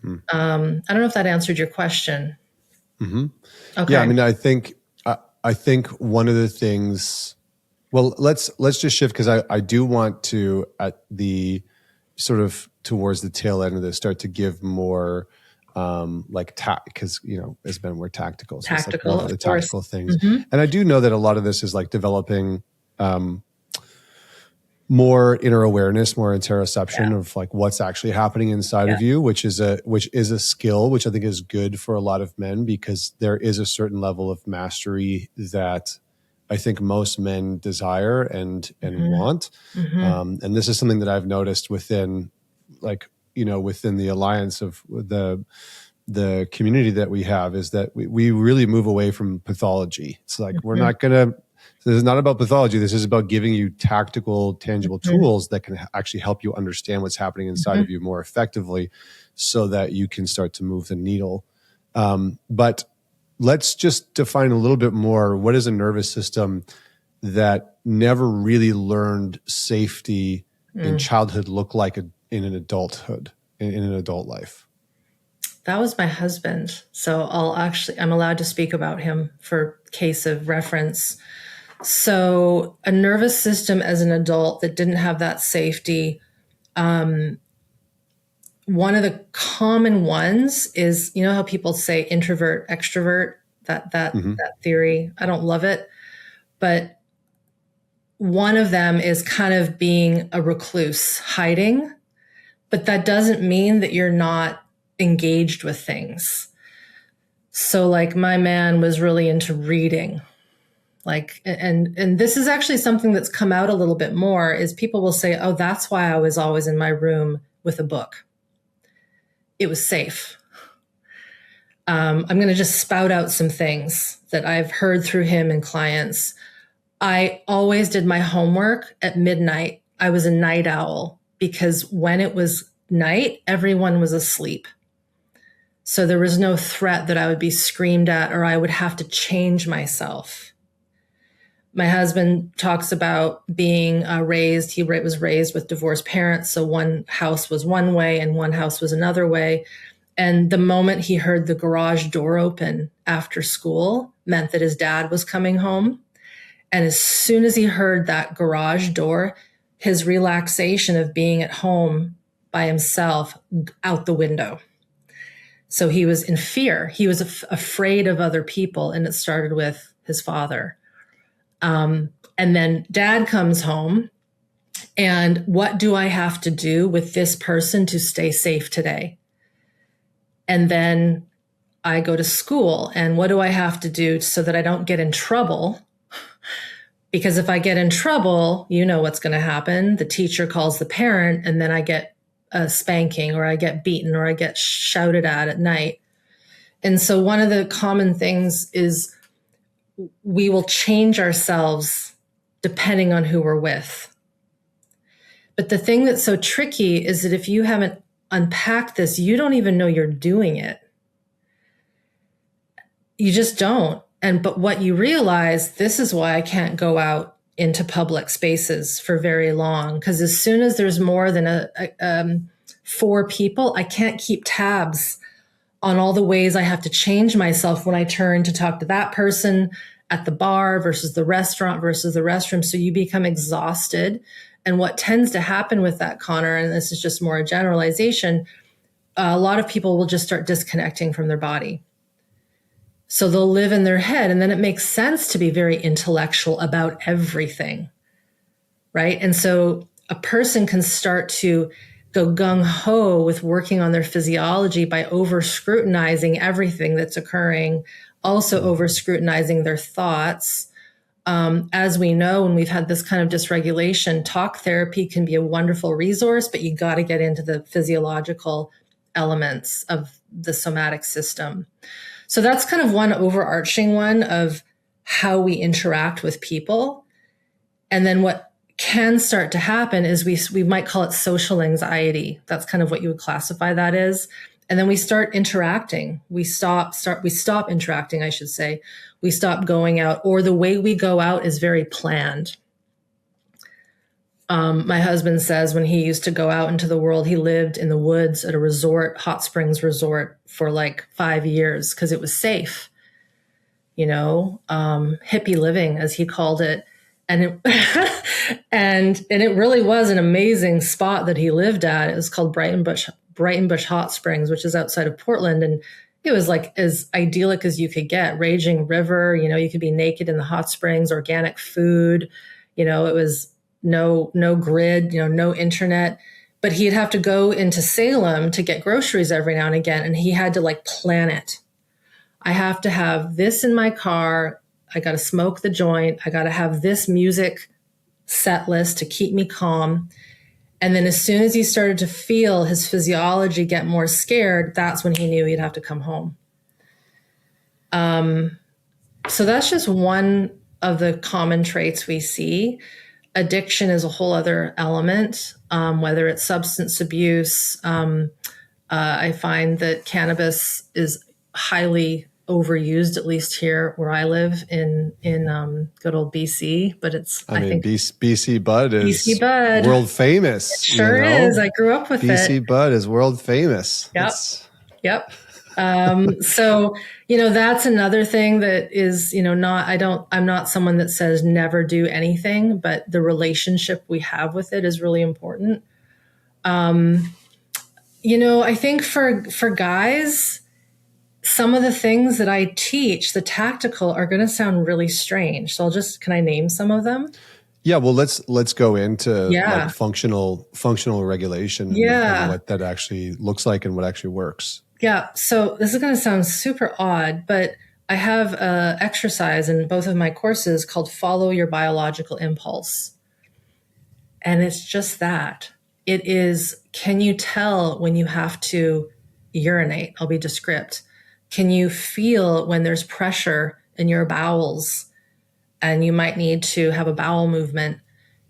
I don't know if that answered your question. Mm-hmm. Okay. Yeah, I think one of the things, well, let's just shift because I do want to, at the sort of towards the tail end of this, start to give more because as men we're tactical, so it's like more of the tactical things. Mm-hmm. And I do know that a lot of this is like developing more inner awareness, more interoception of like what's actually happening inside of you, which is a skill, which I think is good for a lot of men because there is a certain level of mastery that I think most men desire and want. Mm-hmm. And this is something that I've noticed within the alliance of the community that we have, is that we really move away from pathology. It's like, we're not going to, this is not about pathology. This is about giving you tactical, tangible tools that can actually help you understand what's happening inside of you more effectively so that you can start to move the needle. But let's just define a little bit more. What is a nervous system that never really learned safety in childhood look like in an adulthood, in an adult life? That was my husband. So I'm allowed to speak about him for case of reference. So a nervous system as an adult that didn't have that safety, one of the common ones is, how people say introvert, extrovert, that theory. I don't love it, but one of them is kind of being a recluse, hiding, but that doesn't mean that you're not engaged with things. So like my man was really into reading. Like, and this is actually something that's come out a little bit more, is people will say, oh, that's why I was always in my room with a book. It was safe. I'm going to just spout out some things that I've heard through him and clients. I always did my homework at midnight. I was a night owl because when it was night, everyone was asleep. So there was no threat that I would be screamed at or I would have to change myself. My husband talks about being raised. He was raised with divorced parents. So one house was one way and one house was another way. And the moment he heard the garage door open after school meant that his dad was coming home. And as soon as he heard that garage door, his relaxation of being at home by himself out the window. So he was in fear. He was afraid of other people, and it started with his father. And then dad comes home, and what do I have to do with this person to stay safe today? And then I go to school, and what do I have to do so that I don't get in trouble? Because if I get in trouble, you know what's going to happen. The teacher calls the parent, and then I get a spanking, or I get beaten, or I get shouted at night. And so one of the common things is we will change ourselves depending on who we're with. But the thing that's so tricky is that if you haven't unpacked this, you don't even know you're doing it. You just don't. But what you realize, this is why I can't go out into public spaces for very long, because as soon as there's more than 4 people, I can't keep tabs on all the ways I have to change myself when I turn to talk to that person at the bar versus the restaurant versus the restroom. So you become exhausted. And what tends to happen with that, Connor, and this is just more a generalization, a lot of people will just start disconnecting from their body. So they'll live in their head, and then it makes sense to be very intellectual about everything, right? And so a person can start to go gung-ho with working on their physiology by over-scrutinizing everything that's occurring, also over-scrutinizing their thoughts. As we know, when we've had this kind of dysregulation, talk therapy can be a wonderful resource, but you got to get into the physiological elements of the somatic system. So that's kind of one overarching one of how we interact with people. And then what can start to happen is we might call it social anxiety. That's kind of what you would classify that as. And then we start interacting. We stop interacting, I should say. We stop going out, or the way we go out is very planned. My husband says when he used to go out into the world, he lived in the woods at a resort, hot springs resort, for like 5 years because it was safe, hippie living, as he called it. And it, and it really was an amazing spot that he lived at. It was called Brighton Bush Hot Springs, which is outside of Portland. And it was like as idyllic as you could get. Raging river, you could be naked in the hot springs, organic food, it was no grid, no internet. But he'd have to go into Salem to get groceries every now and again. And he had to plan it. I have to have this in my car. I got to smoke the joint. I got to have this music set list to keep me calm. And then as soon as he started to feel his physiology get more scared, that's when he knew he'd have to come home. So that's just one of the common traits we see. Addiction is a whole other element, whether it's substance abuse. I find that cannabis is highly overused, at least here where I live in good old BC. But I think BC Bud is world famous. It sure is. I grew up with BC Bud is world famous. Yep. So, that's another thing that is, I'm not someone that says never do anything, but the relationship we have with it is really important. I think for guys, some of the things that I teach, the tactical, are going to sound really strange. So can I name some of them? Yeah, well, let's go into functional regulation and what that actually looks like and what actually works. Yeah. So this is going to sound super odd, but I have an exercise in both of my courses called Follow Your Biological Impulse. And it's just that. It is, can you tell when you have to urinate? I'll be descript. Can you feel when there's pressure in your bowels and you might need to have a bowel movement?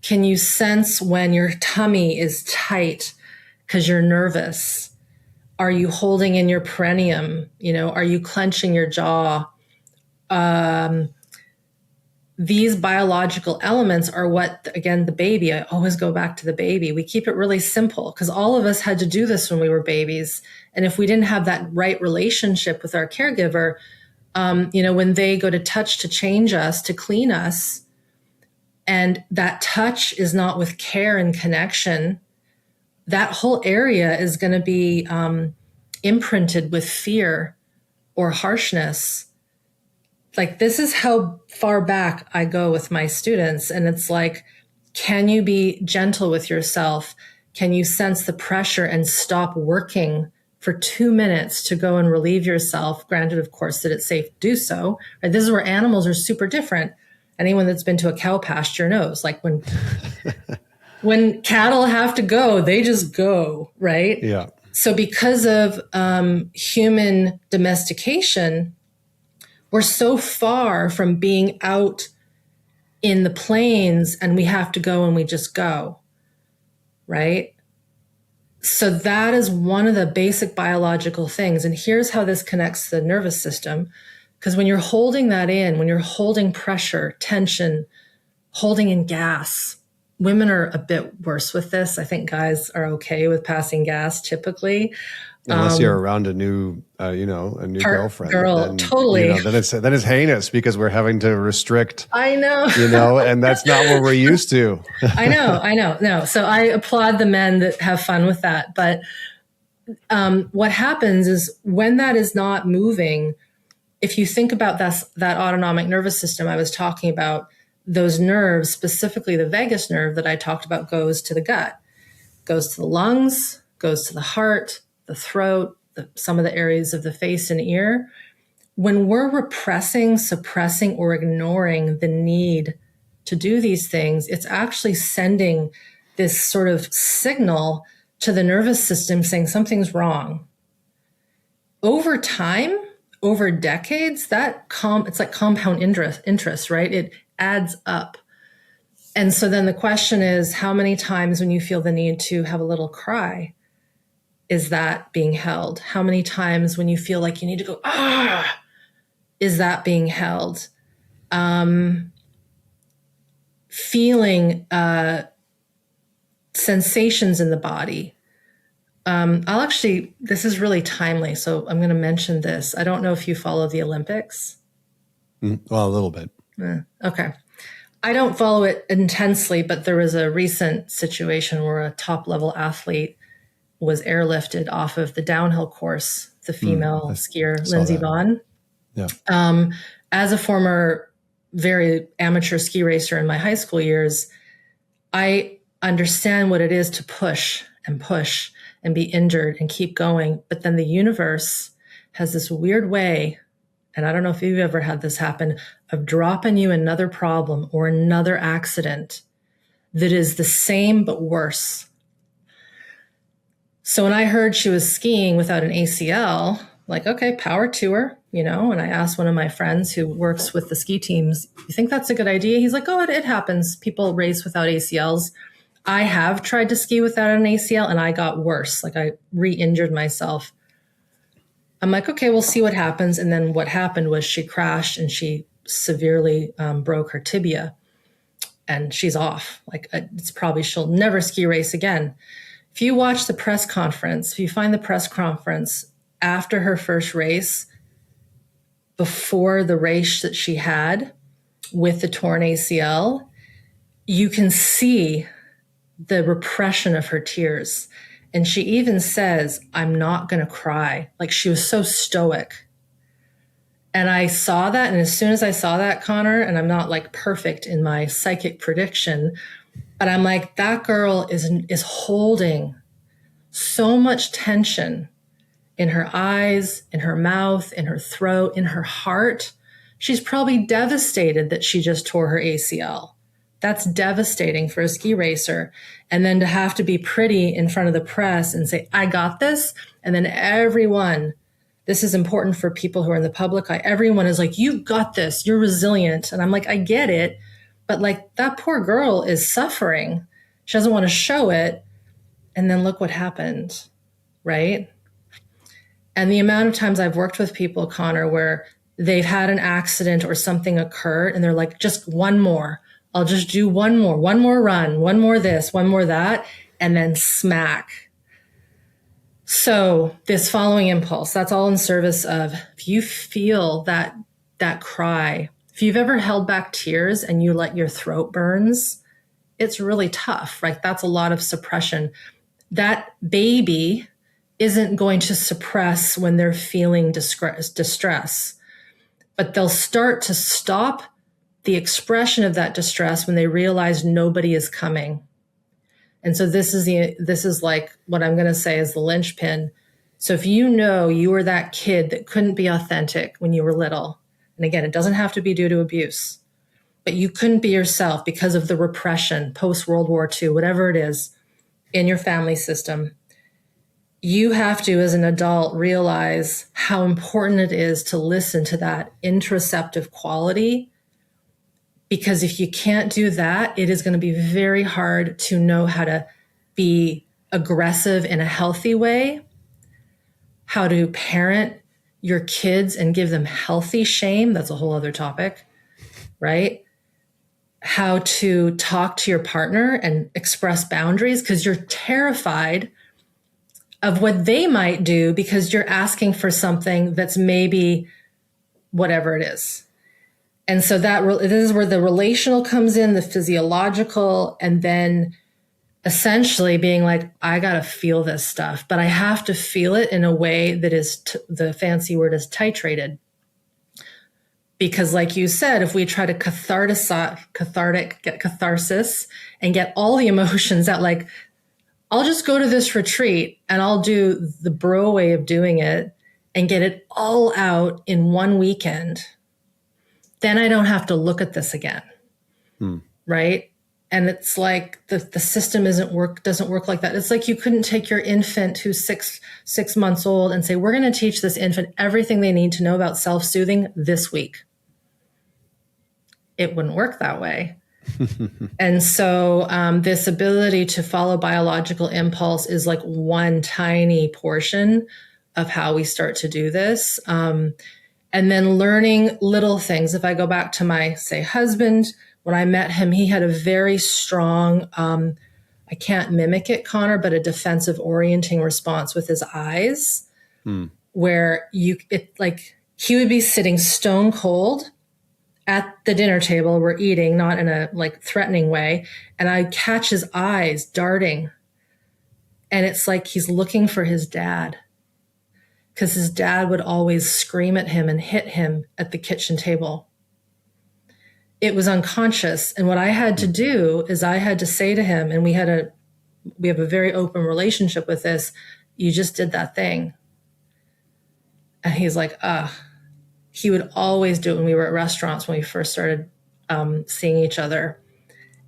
Can you sense when your tummy is tight because you're nervous? Are you holding in your perineum? Are you clenching your jaw? These biological elements are what, again, the baby, I always go back to the baby. We keep it really simple because all of us had to do this when we were babies. And if we didn't have that right relationship with our caregiver, when they go to touch to change us, to clean us, and that touch is not with care and connection, that whole area is going to be imprinted with fear or harshness. Like, this is how far back I go with my students. And it's like, can you be gentle with yourself? Can you sense the pressure and stop working for 2 minutes to go and relieve yourself? Granted, of course, that it's safe to do so. Right? This is where animals are super different. Anyone that's been to a cow pasture knows, like, when cattle have to go, they just go, right? Yeah. So because of human domestication, we're so far from being out in the plains, and we have to go and we just go, right? So that is one of the basic biological things. And here's how this connects to the nervous system. Because when you're holding that in, when you're holding pressure, tension, holding in gas, women are a bit worse with this. I think guys are okay with passing gas typically. Unless you're around a new girlfriend. Then, totally. Then it's heinous because we're having to restrict. I know. And that's not what we're used to. I know. No. So I applaud the men that have fun with that. But what happens is when that is not moving, if you think about that autonomic nervous system I was talking about, those nerves, specifically the vagus nerve that I talked about, goes to the gut, goes to the lungs, goes to the heart, the throat, some of the areas of the face and ear. When we're repressing, suppressing, or ignoring the need to do these things, it's actually sending this sort of signal to the nervous system saying something's wrong. Over time, over decades, it's like compound interest, right? It adds up. And so then the question is, how many times when you feel the need to have a little cry, is that being held? How many times when you feel like you need to go, is that being held? Feeling sensations in the body. This is really timely, so I'm going to mention this. I don't know if you follow the Olympics. Well, a little bit. Okay. I don't follow it intensely, but there was a recent situation where a top-level athlete was airlifted off of the downhill course, the female skier, Lindsey Vonn. Yeah. As a former very amateur ski racer in my high school years, I understand what it is to push and be injured and keep going. But then the universe has this weird way, and I don't know if you've ever had this happen, of dropping you another problem or another accident that is the same but worse. So when I heard she was skiing without an ACL, like, okay, power to her, and I asked one of my friends who works with the ski teams, you think that's a good idea? He's like, oh, it happens. People race without ACLs. I have tried to ski without an ACL and I got worse. Like, I re-injured myself. I'm like, okay, we'll see what happens. And then what happened was she crashed and she severely broke her tibia, and she's off. Like, she'll never ski race again. If you watch the press conference, if you find the press conference after her first race, before the race that she had with the torn ACL, you can see the repression of her tears. And she even says, I'm not going to cry. Like, she was so stoic. And I saw that. And as soon as I saw that, Connor, and I'm not like perfect in my psychic prediction, but I'm like, that girl is holding so much tension in her eyes, in her mouth, in her throat, in her heart. She's probably devastated that she just tore her ACL. That's devastating for a ski racer. And then to have to be pretty in front of the press and say, I got this. And then everyone, this is important for people who are in the public eye, everyone is like, you've got this, you're resilient. And I'm like, I get it. But like, that poor girl is suffering. She doesn't want to show it. And then look what happened, right? And the amount of times I've worked with people, Connor, where they've had an accident or something occur and they're like, just one more. I'll just do one more run, one more this, one more that, and then smack. So this following impulse, that's all in service of, if you feel that cry, If you've ever held back tears and you let your throat burns, it's really tough, right? That's a lot of suppression. That baby isn't going to suppress when they're feeling distress, but they'll start to stop the expression of that distress when they realize nobody is coming. And so this is like what I'm going to say is the linchpin. So if you know you were that kid that couldn't be authentic when you were little, and again, it doesn't have to be due to abuse, but you couldn't be yourself because of the repression, post-World War II, whatever it is in your family system, you have to, as an adult, realize how important it is to listen to that interoceptive quality. Because if you can't do that, it is going to be very hard to know how to be aggressive in a healthy way, how to parent your kids and give them healthy shame. That's a whole other topic, right? How to talk to your partner and express boundaries because you're terrified of what they might do because you're asking for something that's maybe whatever it is. And so this is where the relational comes in, the physiological, and then essentially being like, I got to feel this stuff, but I have to feel it in a way that is, the fancy word is titrated. Because like you said, if we try to get catharsis and get all the emotions out, like, I'll just go to this retreat and I'll do the bro way of doing it and get it all out in one weekend, then I don't have to look at this again. Right? And it's like the system doesn't work like that. It's like you couldn't take your infant who's six months old and say, we're going to teach this infant everything they need to know about self-soothing this week. It wouldn't work that way. And so this ability to follow biological impulse is like one tiny portion of how we start to do this. And then learning little things. If I go back to my, say, husband, when I met him, he had a very strong, I can't mimic it, Connor, but a defensive orienting response with his eyes, where he would be sitting stone cold at the dinner table. We're eating, not in a like threatening way. And I catch his eyes darting. And it's like he's looking for his dad. Because his dad would always scream at him and hit him at the kitchen table. It was unconscious. And what I had to do is I had to say to him, and we have a very open relationship with this, you just did that thing. And he's like, he would always do it when we were at restaurants when we first started seeing each other.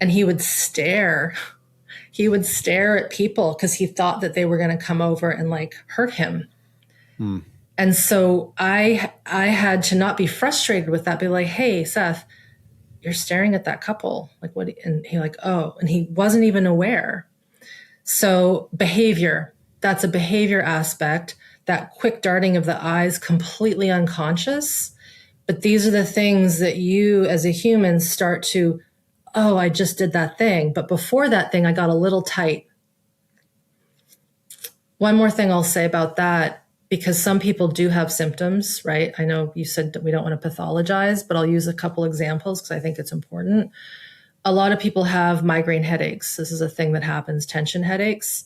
And he would stare. He would stare at people because he thought that they were going to come over and like hurt him. And so I had to not be frustrated with that, be like, hey, Seth, you're staring at that couple. Like what? And he like, oh, and he wasn't even aware. So behavior, that's a behavior aspect, that quick darting of the eyes, completely unconscious. But these are the things that you as a human start to, oh, I just did that thing. But before that thing, I got a little tight. One more thing I'll say about that, because some people do have symptoms, right? I know you said that we don't want to pathologize, but I'll use a couple examples because I think it's important. A lot of people have migraine headaches. This is a thing that happens, tension headaches.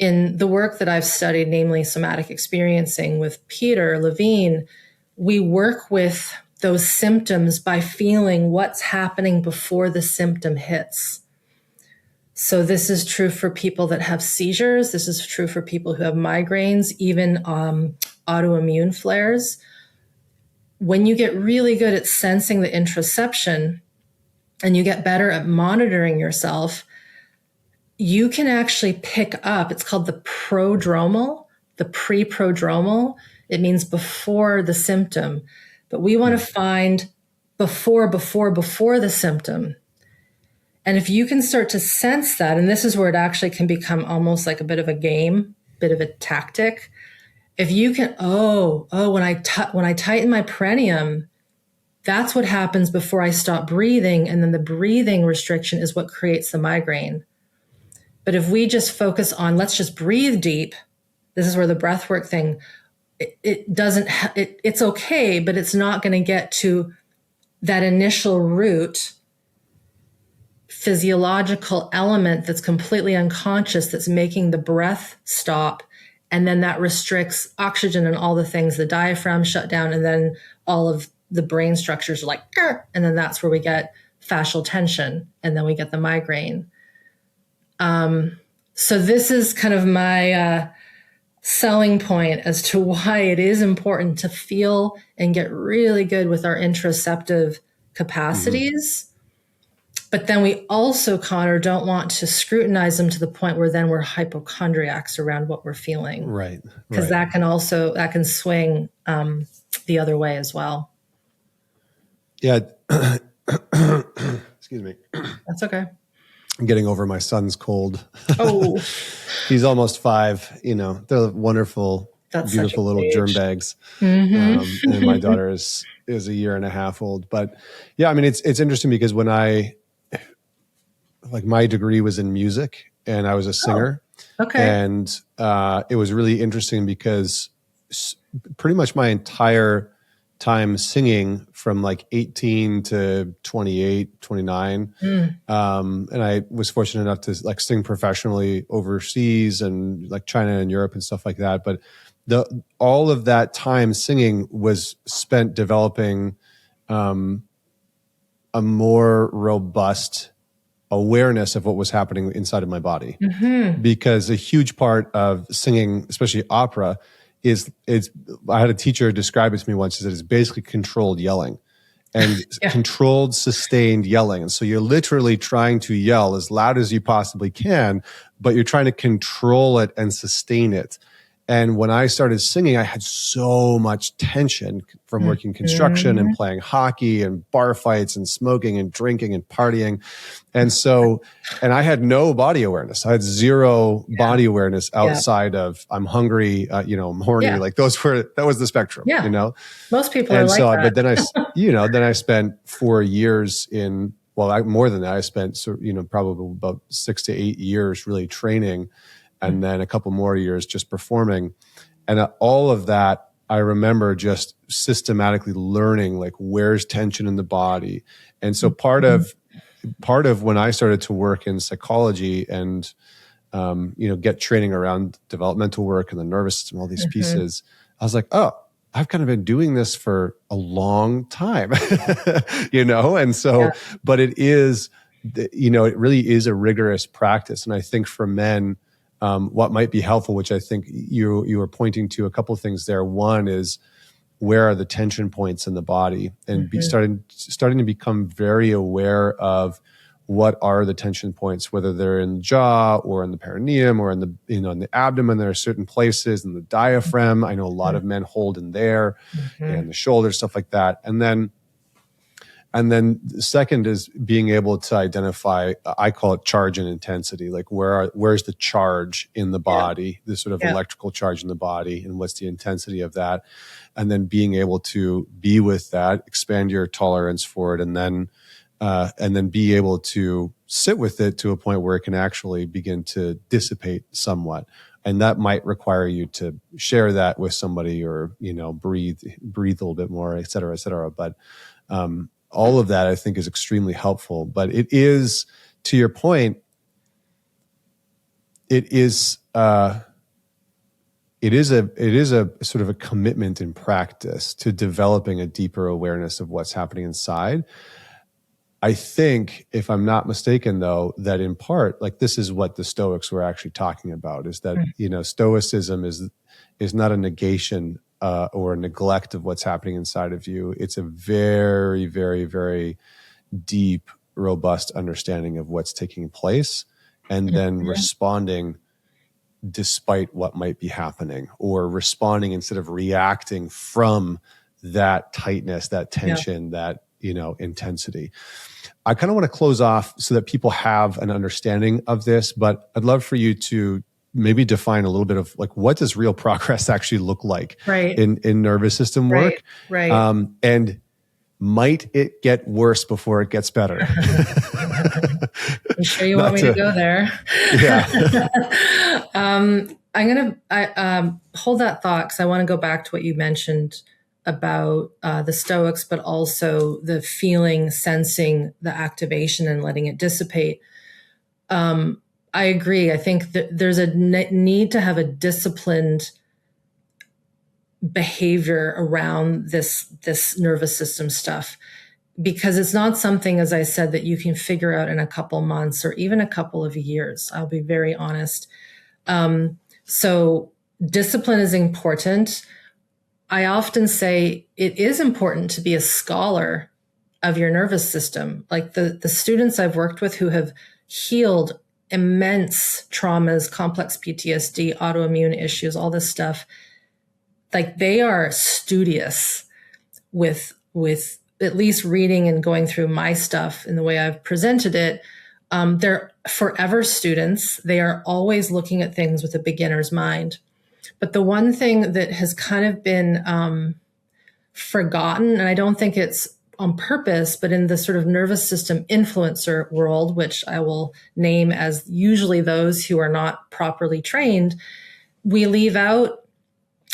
In the work that I've studied, namely somatic experiencing with Peter Levine, we work with those symptoms by feeling what's happening before the symptom hits. So this is true for people that have seizures. This is true for people who have migraines, even autoimmune flares. When you get really good at sensing the interoception and you get better at monitoring yourself, you can actually pick up, it's called the prodromal, the pre-prodromal. It means before the symptom. But we want to find before the symptom. And if you can start to sense that, and this is where it actually can become almost like a bit of a game, bit of a tactic. If you can, when I tighten my perineum, that's what happens before I stop breathing. And then the breathing restriction is what creates the migraine. But if we just focus on, let's just breathe deep, this is where the breathwork thing, it's okay, but it's not going to get to that initial root physiological element that's completely unconscious, that's making the breath stop. And then that restricts oxygen and all the things, the diaphragm shut down, and then all of the brain structures are like, and then that's where we get fascial tension, and then we get the migraine. So this is kind of my selling point as to why it is important to feel and get really good with our interoceptive capacities. But then we also, Connor, don't want to scrutinize them to the point where then we're hypochondriacs around what we're feeling. Right. Because that can swing the other way as well. Yeah. Excuse me. That's okay. I'm getting over my son's cold. Oh. He's almost 5. You know, they're wonderful, beautiful little germ bags. Mm-hmm. And my daughter is a 1.5 years old. But yeah, I mean, it's interesting because when my degree was in music and I was a singer. Oh, okay. And it was really interesting because pretty much my entire time singing from like 18 to 28, 29. And I was fortunate enough to like sing professionally overseas and like China and Europe and stuff like that. But all of that time singing was spent developing a more robust awareness of what was happening inside of my body. Because a huge part of singing, especially opera, is I had a teacher describe it to me once. He said it's basically controlled yelling and controlled, sustained yelling. And so you're literally trying to yell as loud as you possibly can, but you're trying to control it and sustain it. And when I started singing, I had so much tension from working construction and playing hockey and bar fights and smoking and drinking and partying. And so, and I had no body awareness. I had zero body awareness outside of I'm hungry, I'm horny. Like that was the spectrum, Most people and are like so, that. But then I spent 4 years more than that. I spent, probably about 6 to 8 years really training. And then a couple more years just performing. And all of that, I remember just systematically learning like where's tension in the body. And so part of when I started to work in psychology and, get training around developmental work and the nervous system, all these pieces, I was like, oh, I've kind of been doing this for a long time, And so, but it is, it really is a rigorous practice. And I think for men, what might be helpful, which I think you were pointing to a couple of things there. One is where are the tension points in the body, and starting to become very aware of what are the tension points, whether they're in the jaw or in the perineum or in the in the abdomen. There are certain places in the diaphragm. I know a lot of men hold in there, and the shoulders, stuff like that, And then the second is being able to identify, I call it charge and intensity, like where's the charge in the body, the sort of electrical charge in the body, and what's the intensity of that. And then being able to be with that, expand your tolerance for it, and then be able to sit with it to a point where it can actually begin to dissipate somewhat. And that might require you to share that with somebody or, breathe a little bit more, et cetera, et cetera. But, all of that I think is extremely helpful, but it is, to your point, it is a sort of a commitment in practice to developing a deeper awareness of what's happening inside. I think, if I'm not mistaken, though, that in part, like this is what the Stoics were actually talking about, is that Stoicism is not a negation or a neglect of what's happening inside of you. It's a very, very, very deep, robust understanding of what's taking place, and then responding despite what might be happening, or responding instead of reacting from that tightness, that tension, that intensity. I kind of want to close off so that people have an understanding of this, but I'd love for you to maybe define a little bit of like, what does real progress actually look like in nervous system work? Right. And might it get worse before it gets better? I'm sure you want me to go there. Yeah. I'm going to hold that thought because I want to go back to what you mentioned about the Stoics, but also the feeling, sensing the activation and letting it dissipate. I agree. I think that there's a need to have a disciplined behavior around this nervous system stuff, because it's not something, as I said, that you can figure out in a couple months or even a couple of years. I'll be very honest. So discipline is important. I often say it is important to be a scholar of your nervous system. Like the students I've worked with who have healed immense traumas, complex PTSD, autoimmune issues, all this stuff, like they are studious with at least reading and going through my stuff in the way I've presented it. They're forever students. They are always looking at things with a beginner's mind. But the one thing that has kind of been forgotten, and I don't think it's on purpose, but in the sort of nervous system influencer world, which I will name as usually those who are not properly trained, we leave out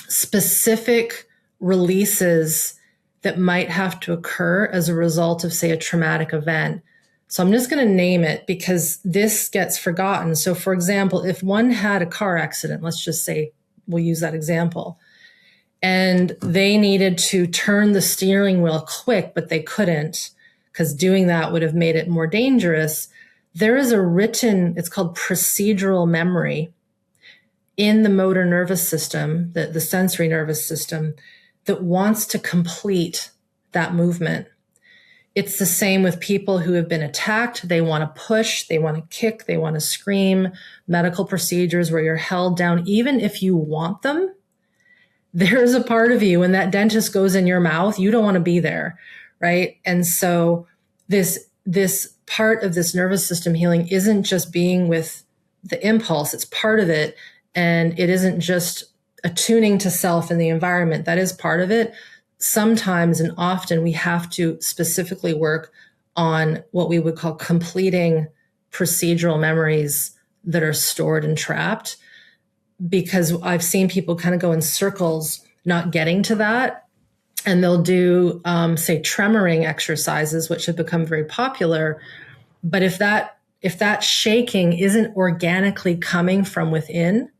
specific releases that might have to occur as a result of, say, a traumatic event. So I'm just going to name it because this gets forgotten. So for example, if one had a car accident, let's just say, we'll use that example, and they needed to turn the steering wheel quick, but they couldn't because doing that would have made it more dangerous. There is a written, it's called procedural memory in the motor nervous system, the sensory nervous system, that wants to complete that movement. It's the same with people who have been attacked. They want to push, they want to kick, they want to scream. Medical procedures where you're held down, even if you want them, there's a part of you when that dentist goes in your mouth, you don't want to be there, right? And so this part of this nervous system healing isn't just being with the impulse, it's part of it. And it isn't just attuning to self and the environment. That is part of it. Sometimes and often we have to specifically work on what we would call completing procedural memories that are stored and trapped, because I've seen people kind of go in circles not getting to that. And they'll do, say, tremoring exercises, which have become very popular. But if that shaking isn't organically coming from within,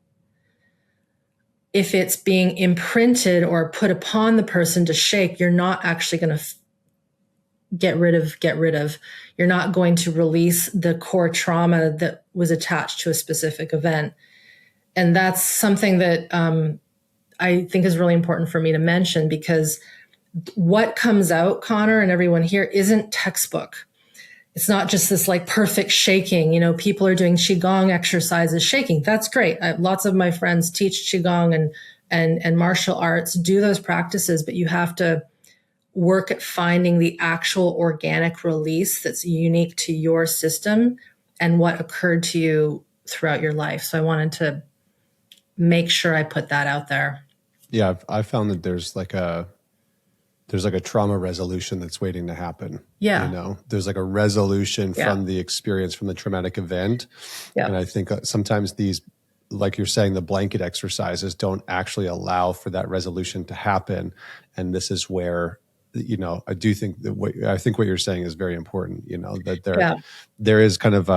if it's being imprinted or put upon the person to shake, you're not actually going to get rid of. You're not going to release the core trauma that was attached to a specific event. And that's something that I think is really important for me to mention, because what comes out, Connor, and everyone here, isn't textbook. It's not just this like perfect shaking. You know, people are doing Qigong exercises, shaking. That's great. Lots of my friends teach Qigong and martial arts, do those practices, but you have to work at finding the actual organic release that's unique to your system and what occurred to you throughout your life. So I wanted to make sure I put that out there. Yeah, I found that there's like a trauma resolution that's waiting to happen. Yeah. You know, there's like a resolution from the experience, from the traumatic event. Yeah. And I think sometimes these, like you're saying, the blanket exercises don't actually allow for that resolution to happen. And this is where, you know, I do think that what you're saying is very important, you know, that there is kind of,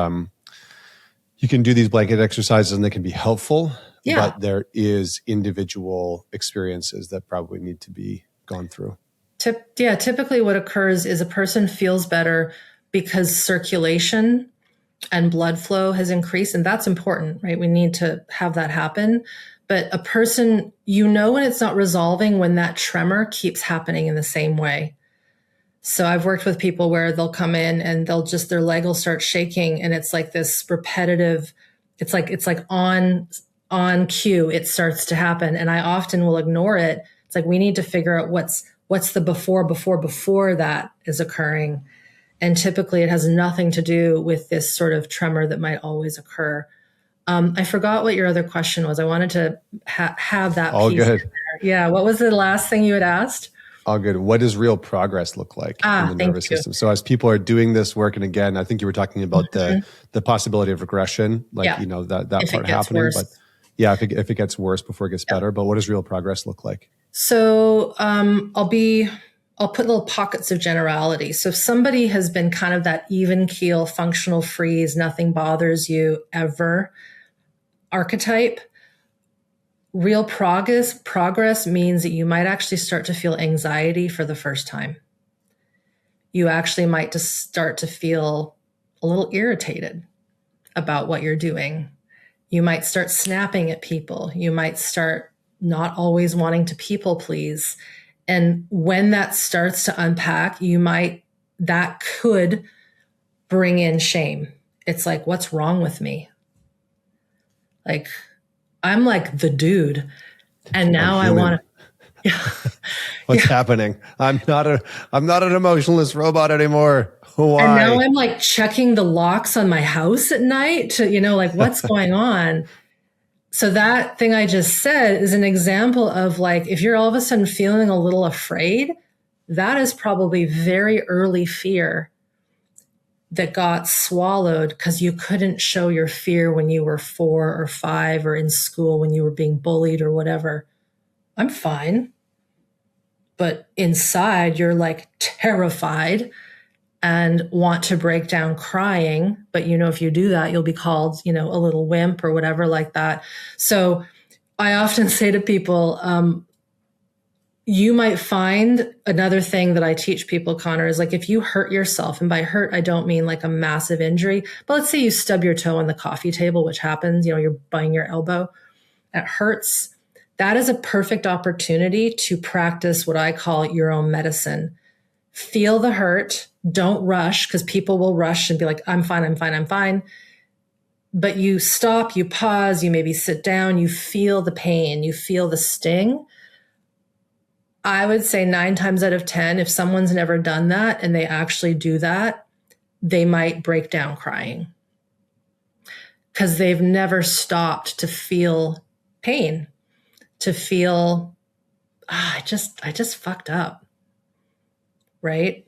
you can do these blanket exercises and they can be helpful, but there is individual experiences that probably need to be gone through. Typically what occurs is a person feels better because circulation and blood flow has increased, and that's important, right? We need to have that happen. But a person, you know, when it's not resolving, when that tremor keeps happening in the same way. So I've worked with people where they'll come in and their leg will start shaking, and it's like this repetitive, it's like on cue, it starts to happen. And I often will ignore it. It's like, we need to figure out what's the before that is occurring. And typically it has nothing to do with this sort of tremor that might always occur. I forgot what your other question was. I wanted to have that all piece. Good. Yeah. What was the last thing you had asked? All good. What does real progress look like in the nervous system? So as people are doing this work, and again, I think you were talking about the possibility of regression, like, you know, that part happening. Worse. But yeah, if it gets worse before it gets better. But what does real progress look like? So I'll put little pockets of generality. So if somebody has been kind of that even keel, functional freeze, nothing bothers you ever archetype, real progress means that you might actually start to feel anxiety for the first time. You actually might just start to feel a little irritated about what you're doing. You might start snapping at people. You might start not always wanting to people please. And when that starts to unpack, that could bring in shame. It's like, what's wrong with me? Like, I'm like the dude. And now I want to. Yeah. What's happening? I'm not an emotionless robot anymore. Why? And now I'm like checking the locks on my house at night to, like what's going on. So that thing I just said is an example of like, if you're all of a sudden feeling a little afraid, that is probably very early fear that got swallowed because you couldn't show your fear when you were 4 or 5 or in school when you were being bullied or whatever. I'm fine. But inside you're like terrified and want to break down crying. But if you do that, you'll be called, a little wimp or whatever like that. So I often say to people, you might find another thing that I teach people, Connor, is like if you hurt yourself, and by hurt, I don't mean like a massive injury, but let's say you stub your toe on the coffee table, which happens, you're banging your elbow. It hurts. That is a perfect opportunity to practice what I call your own medicine. Feel the hurt. Don't rush, because people will rush and be like, I'm fine, I'm fine, I'm fine. But you stop, you pause, you maybe sit down, you feel the pain, you feel the sting. I would say 9 times out of 10, if someone's never done that and they actually do that, they might break down crying because they've never stopped to feel pain, to feel, I just fucked up. Right?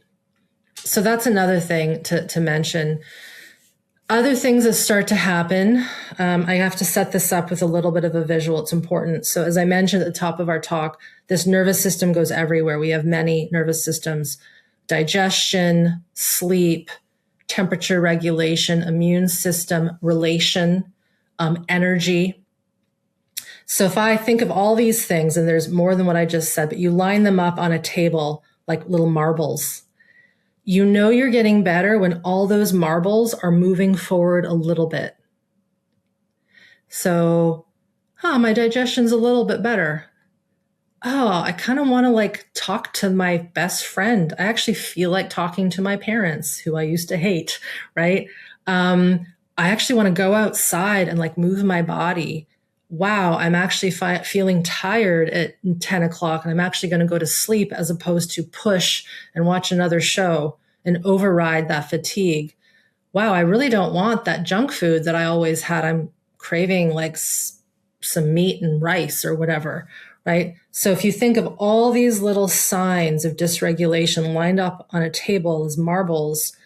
So that's another thing to mention. Other things that start to happen, I have to set this up with a little bit of a visual. It's important. So as I mentioned at the top of our talk, this nervous system goes everywhere. We have many nervous systems: digestion, sleep, temperature regulation, immune system, relation, energy. So if I think of all these things, and there's more than what I just said, but you line them up on a table like little marbles, you're getting better when all those marbles are moving forward a little bit. So, my digestion's a little bit better. I kind of want to like talk to my best friend. I actually feel like talking to my parents, who I used to hate, right? I actually want to go outside and like move my body. Wow, I'm actually feeling tired at 10 o'clock and I'm actually going to go to sleep as opposed to push and watch another show and override that fatigue. Wow, I really don't want that junk food that I always had. I'm craving like some meat and rice or whatever, right? So if you think of all these little signs of dysregulation lined up on a table as marbles,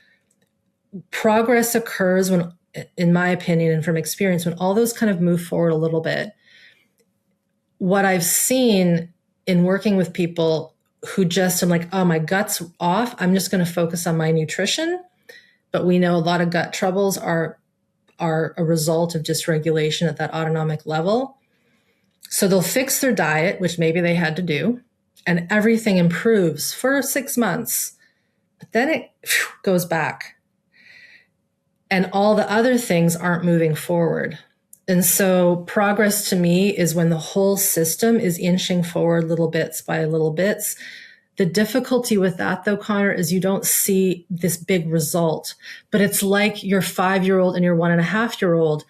progress occurs when, in my opinion and from experience, when all those kind of move forward a little bit. What I've seen in working with people who just, I'm like, my gut's off, I'm just going to focus on my nutrition. But we know a lot of gut troubles are a result of dysregulation at that autonomic level. So they'll fix their diet, which maybe they had to do, and everything improves for 6 months. But then it goes back. And all the other things aren't moving forward. And so progress to me is when the whole system is inching forward little bits by little bits. The difficulty with that, though, Connor, is you don't see this big result. But it's like your 5-year-old and your 1.5-year-old.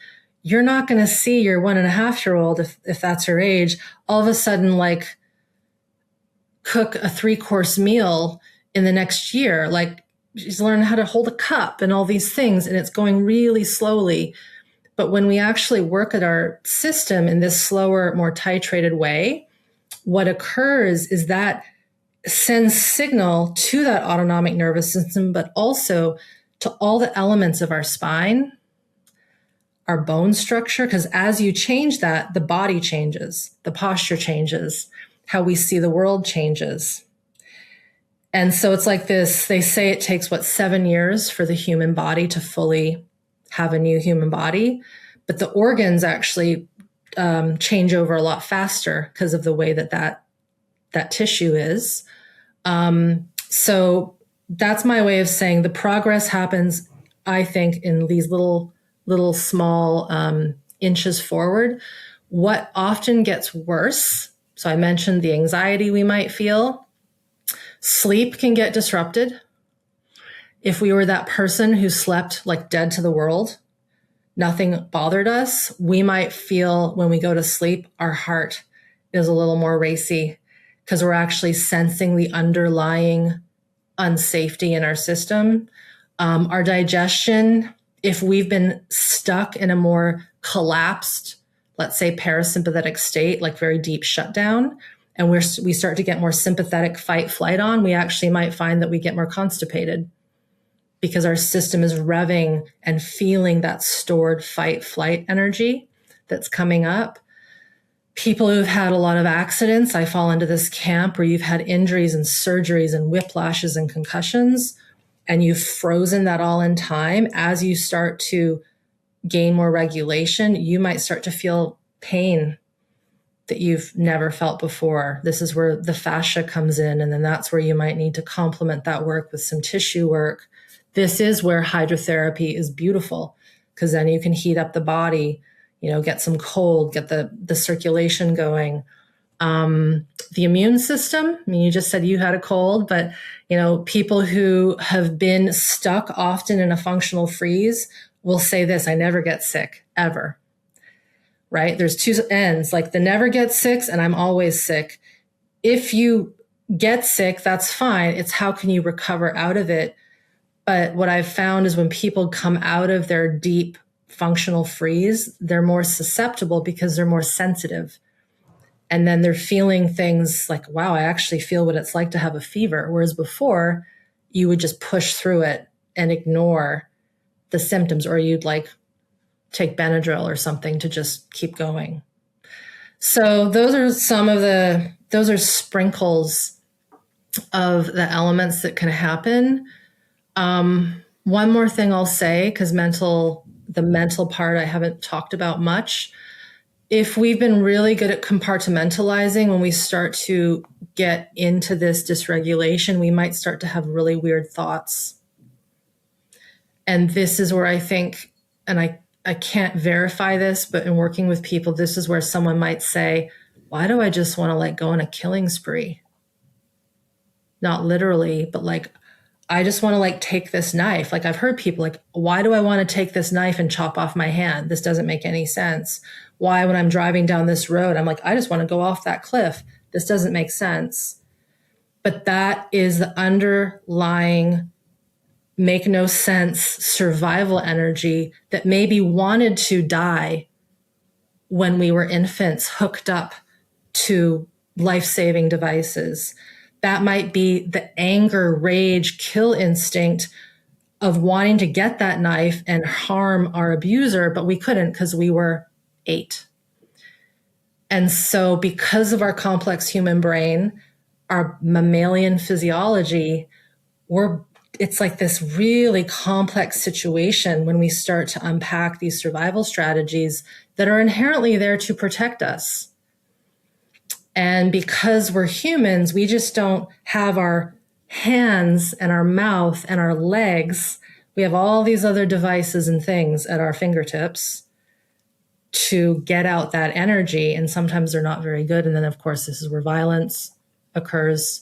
You're not going to see your 1.5-year-old, if that's her age, all of a sudden like cook a 3-course meal in the next year. Like she's learning how to hold a cup and all these things, and it's going really slowly. But when we actually work at our system in this slower, more titrated way, what occurs is that sends signal to that autonomic nervous system, but also to all the elements of our spine, our bone structure, because as you change that, the body changes, the posture changes. how we see the world changes. And so it's like this, they say it takes 7 years for the human body to fully have a new human body, but the organs actually change over a lot faster because of the way that tissue is. So that's my way of saying the progress happens, I think, in these little small inches forward. What often gets worse, so I mentioned the anxiety we might feel. Sleep can get disrupted. If we were that person who slept like dead to the world, nothing bothered us, we might feel when we go to sleep, our heart is a little more racy because we're actually sensing the underlying unsafety in our system. Our digestion, if we've been stuck in a more collapsed, let's say parasympathetic state, like very deep shutdown, and we start to get more sympathetic fight flight on, we actually might find that we get more constipated because our system is revving and feeling that stored fight flight energy that's coming up. People who've had a lot of accidents, I fall into this camp where you've had injuries and surgeries and whiplashes and concussions, and you've frozen that all in time. As you start to gain more regulation, you might start to feel pain that you've never felt before. This is where the fascia comes in, and then that's where you might need to complement that work with some tissue work. This is where hydrotherapy is beautiful, because then you can heat up the body, get some cold, get the circulation going. The immune system, I mean, you just said you had a cold, but people who have been stuck often in a functional freeze will say this: I never get sick, ever. Right? There's two ends, like the never get sick and I'm always sick. If you get sick, that's fine. It's how can you recover out of it? But what I've found is when people come out of their deep functional freeze, they're more susceptible because they're more sensitive. And then they're feeling things like, wow, I actually feel what it's like to have a fever. Whereas before, you would just push through it and ignore the symptoms, or you'd take Benadryl or something to just keep going. So those are sprinkles of the elements that can happen. One more thing I'll say, because the mental part I haven't talked about much. If we've been really good at compartmentalizing, when we start to get into this dysregulation, we might start to have really weird thoughts. And this is where I think, and I can't verify this, but in working with people, this is where someone might say, why do I just want to go on a killing spree? Not literally, but I just want to take this knife. I've heard people why do I want to take this knife and chop off my hand? This doesn't make any sense. Why, when I'm driving down this road, I'm I just want to go off that cliff. This doesn't make sense. But that is the underlying make no sense survival energy that maybe wanted to die when we were infants hooked up to life-saving devices. That might be the anger, rage, kill instinct of wanting to get that knife and harm our abuser, but we couldn't because we were 8. And so because of our complex human brain, our mammalian physiology, it's this really complex situation when we start to unpack these survival strategies that are inherently there to protect us. And because we're humans, we just don't have our hands and our mouth and our legs. We have all these other devices and things at our fingertips to get out that energy. And sometimes they're not very good. And then, of course, this is where violence occurs.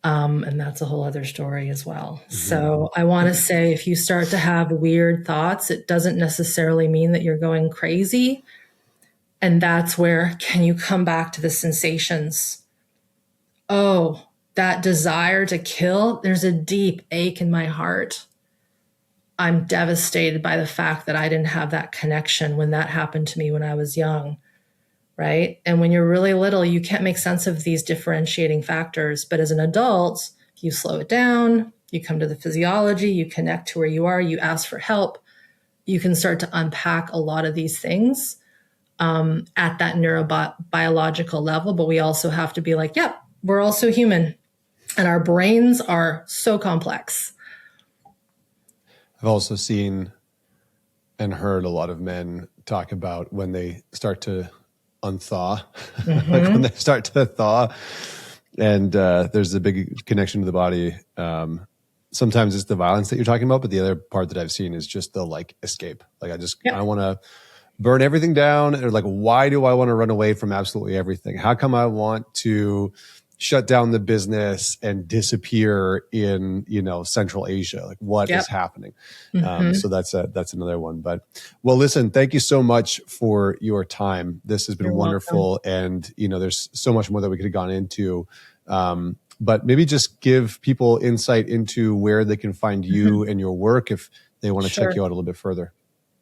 And that's a whole other story as well. Mm-hmm. So I want to say, if you start to have weird thoughts, it doesn't necessarily mean that you're going crazy. And that's where, can you come back to the sensations? Oh, that desire to kill, there's a deep ache in my heart. I'm devastated by the fact that I didn't have that connection when that happened to me when I was young. Right? And when you're really little, you can't make sense of these differentiating factors. But as an adult, you slow it down, you come to the physiology, you connect to where you are, you ask for help, you can start to unpack a lot of these things. at that neurobiological level. But we also have to be like, yep, we're also human. And our brains are so complex. I've also seen and heard a lot of men talk about when they start to unthaw, like when they start to thaw, and there's a big connection to the body. Sometimes it's the violence that you're talking about, but the other part that I've seen is just the like escape. Like I want to burn everything down. Or like, why do I want to run away from absolutely everything? How come I want to shut down the business and disappear in, Central Asia? Like what is happening? So that's another one. But well, listen, thank you so much for your time. This has been wonderful. Welcome. And, there's so much more that we could have gone into. But maybe just give people insight into where they can find you and your work if they want to check you out a little bit further.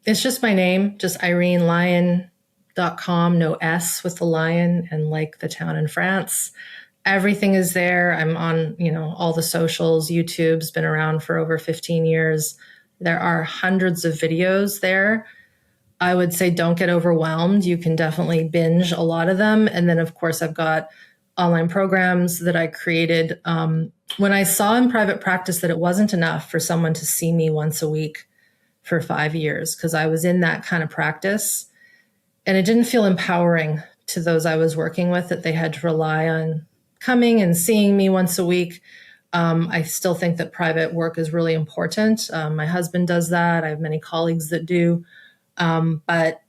It's just my name, just IreneLyon.com, no S with the lion, and like the town in France. Everything is there. I'm on, all the socials. YouTube's been around for over 15 years. There are hundreds of videos there. I would say don't get overwhelmed. You can definitely binge a lot of them. And then, of course, I've got online programs that I created. When I saw in private practice that it wasn't enough for someone to see me once a week for 5 years, because I was in that kind of practice, and it didn't feel empowering to those I was working with that they had to rely on coming and seeing me once a week. I still think that private work is really important. My husband does that. I have many colleagues that do. But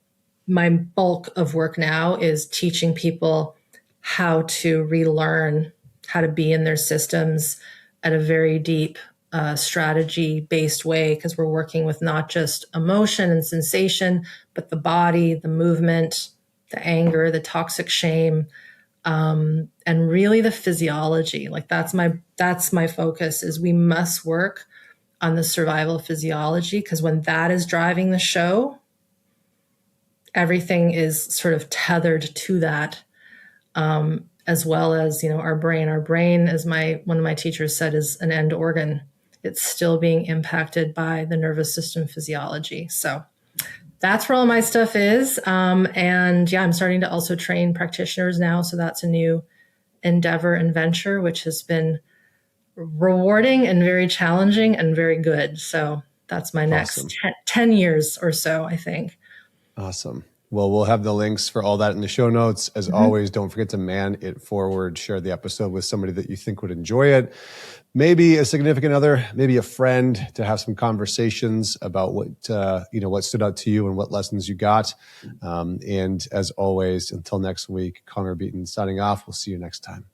my bulk of work now is teaching people how to relearn how to be in their systems at a very deep strategy-based way, because we're working with not just emotion and sensation, but the body, the movement, the anger, the toxic shame, and really the physiology. Like that's my focus, is we must work on the survival physiology, because when that is driving the show, everything is sort of tethered to that, as well as, our brain. Our brain, as one of my teachers said, is an end organ. It's still being impacted by the nervous system physiology. So that's where all my stuff is. And I'm starting to also train practitioners now. So that's a new endeavor and venture, which has been rewarding and very challenging and very good. So that's my next 10 years or so, I think. Awesome. Well, we'll have the links for all that in the show notes. As always, don't forget to man it forward. Share the episode with somebody that you think would enjoy it. Maybe a significant other, maybe a friend, to have some conversations about what stood out to you and what lessons you got. And as always, until next week, Connor Beaton signing off. We'll see you next time.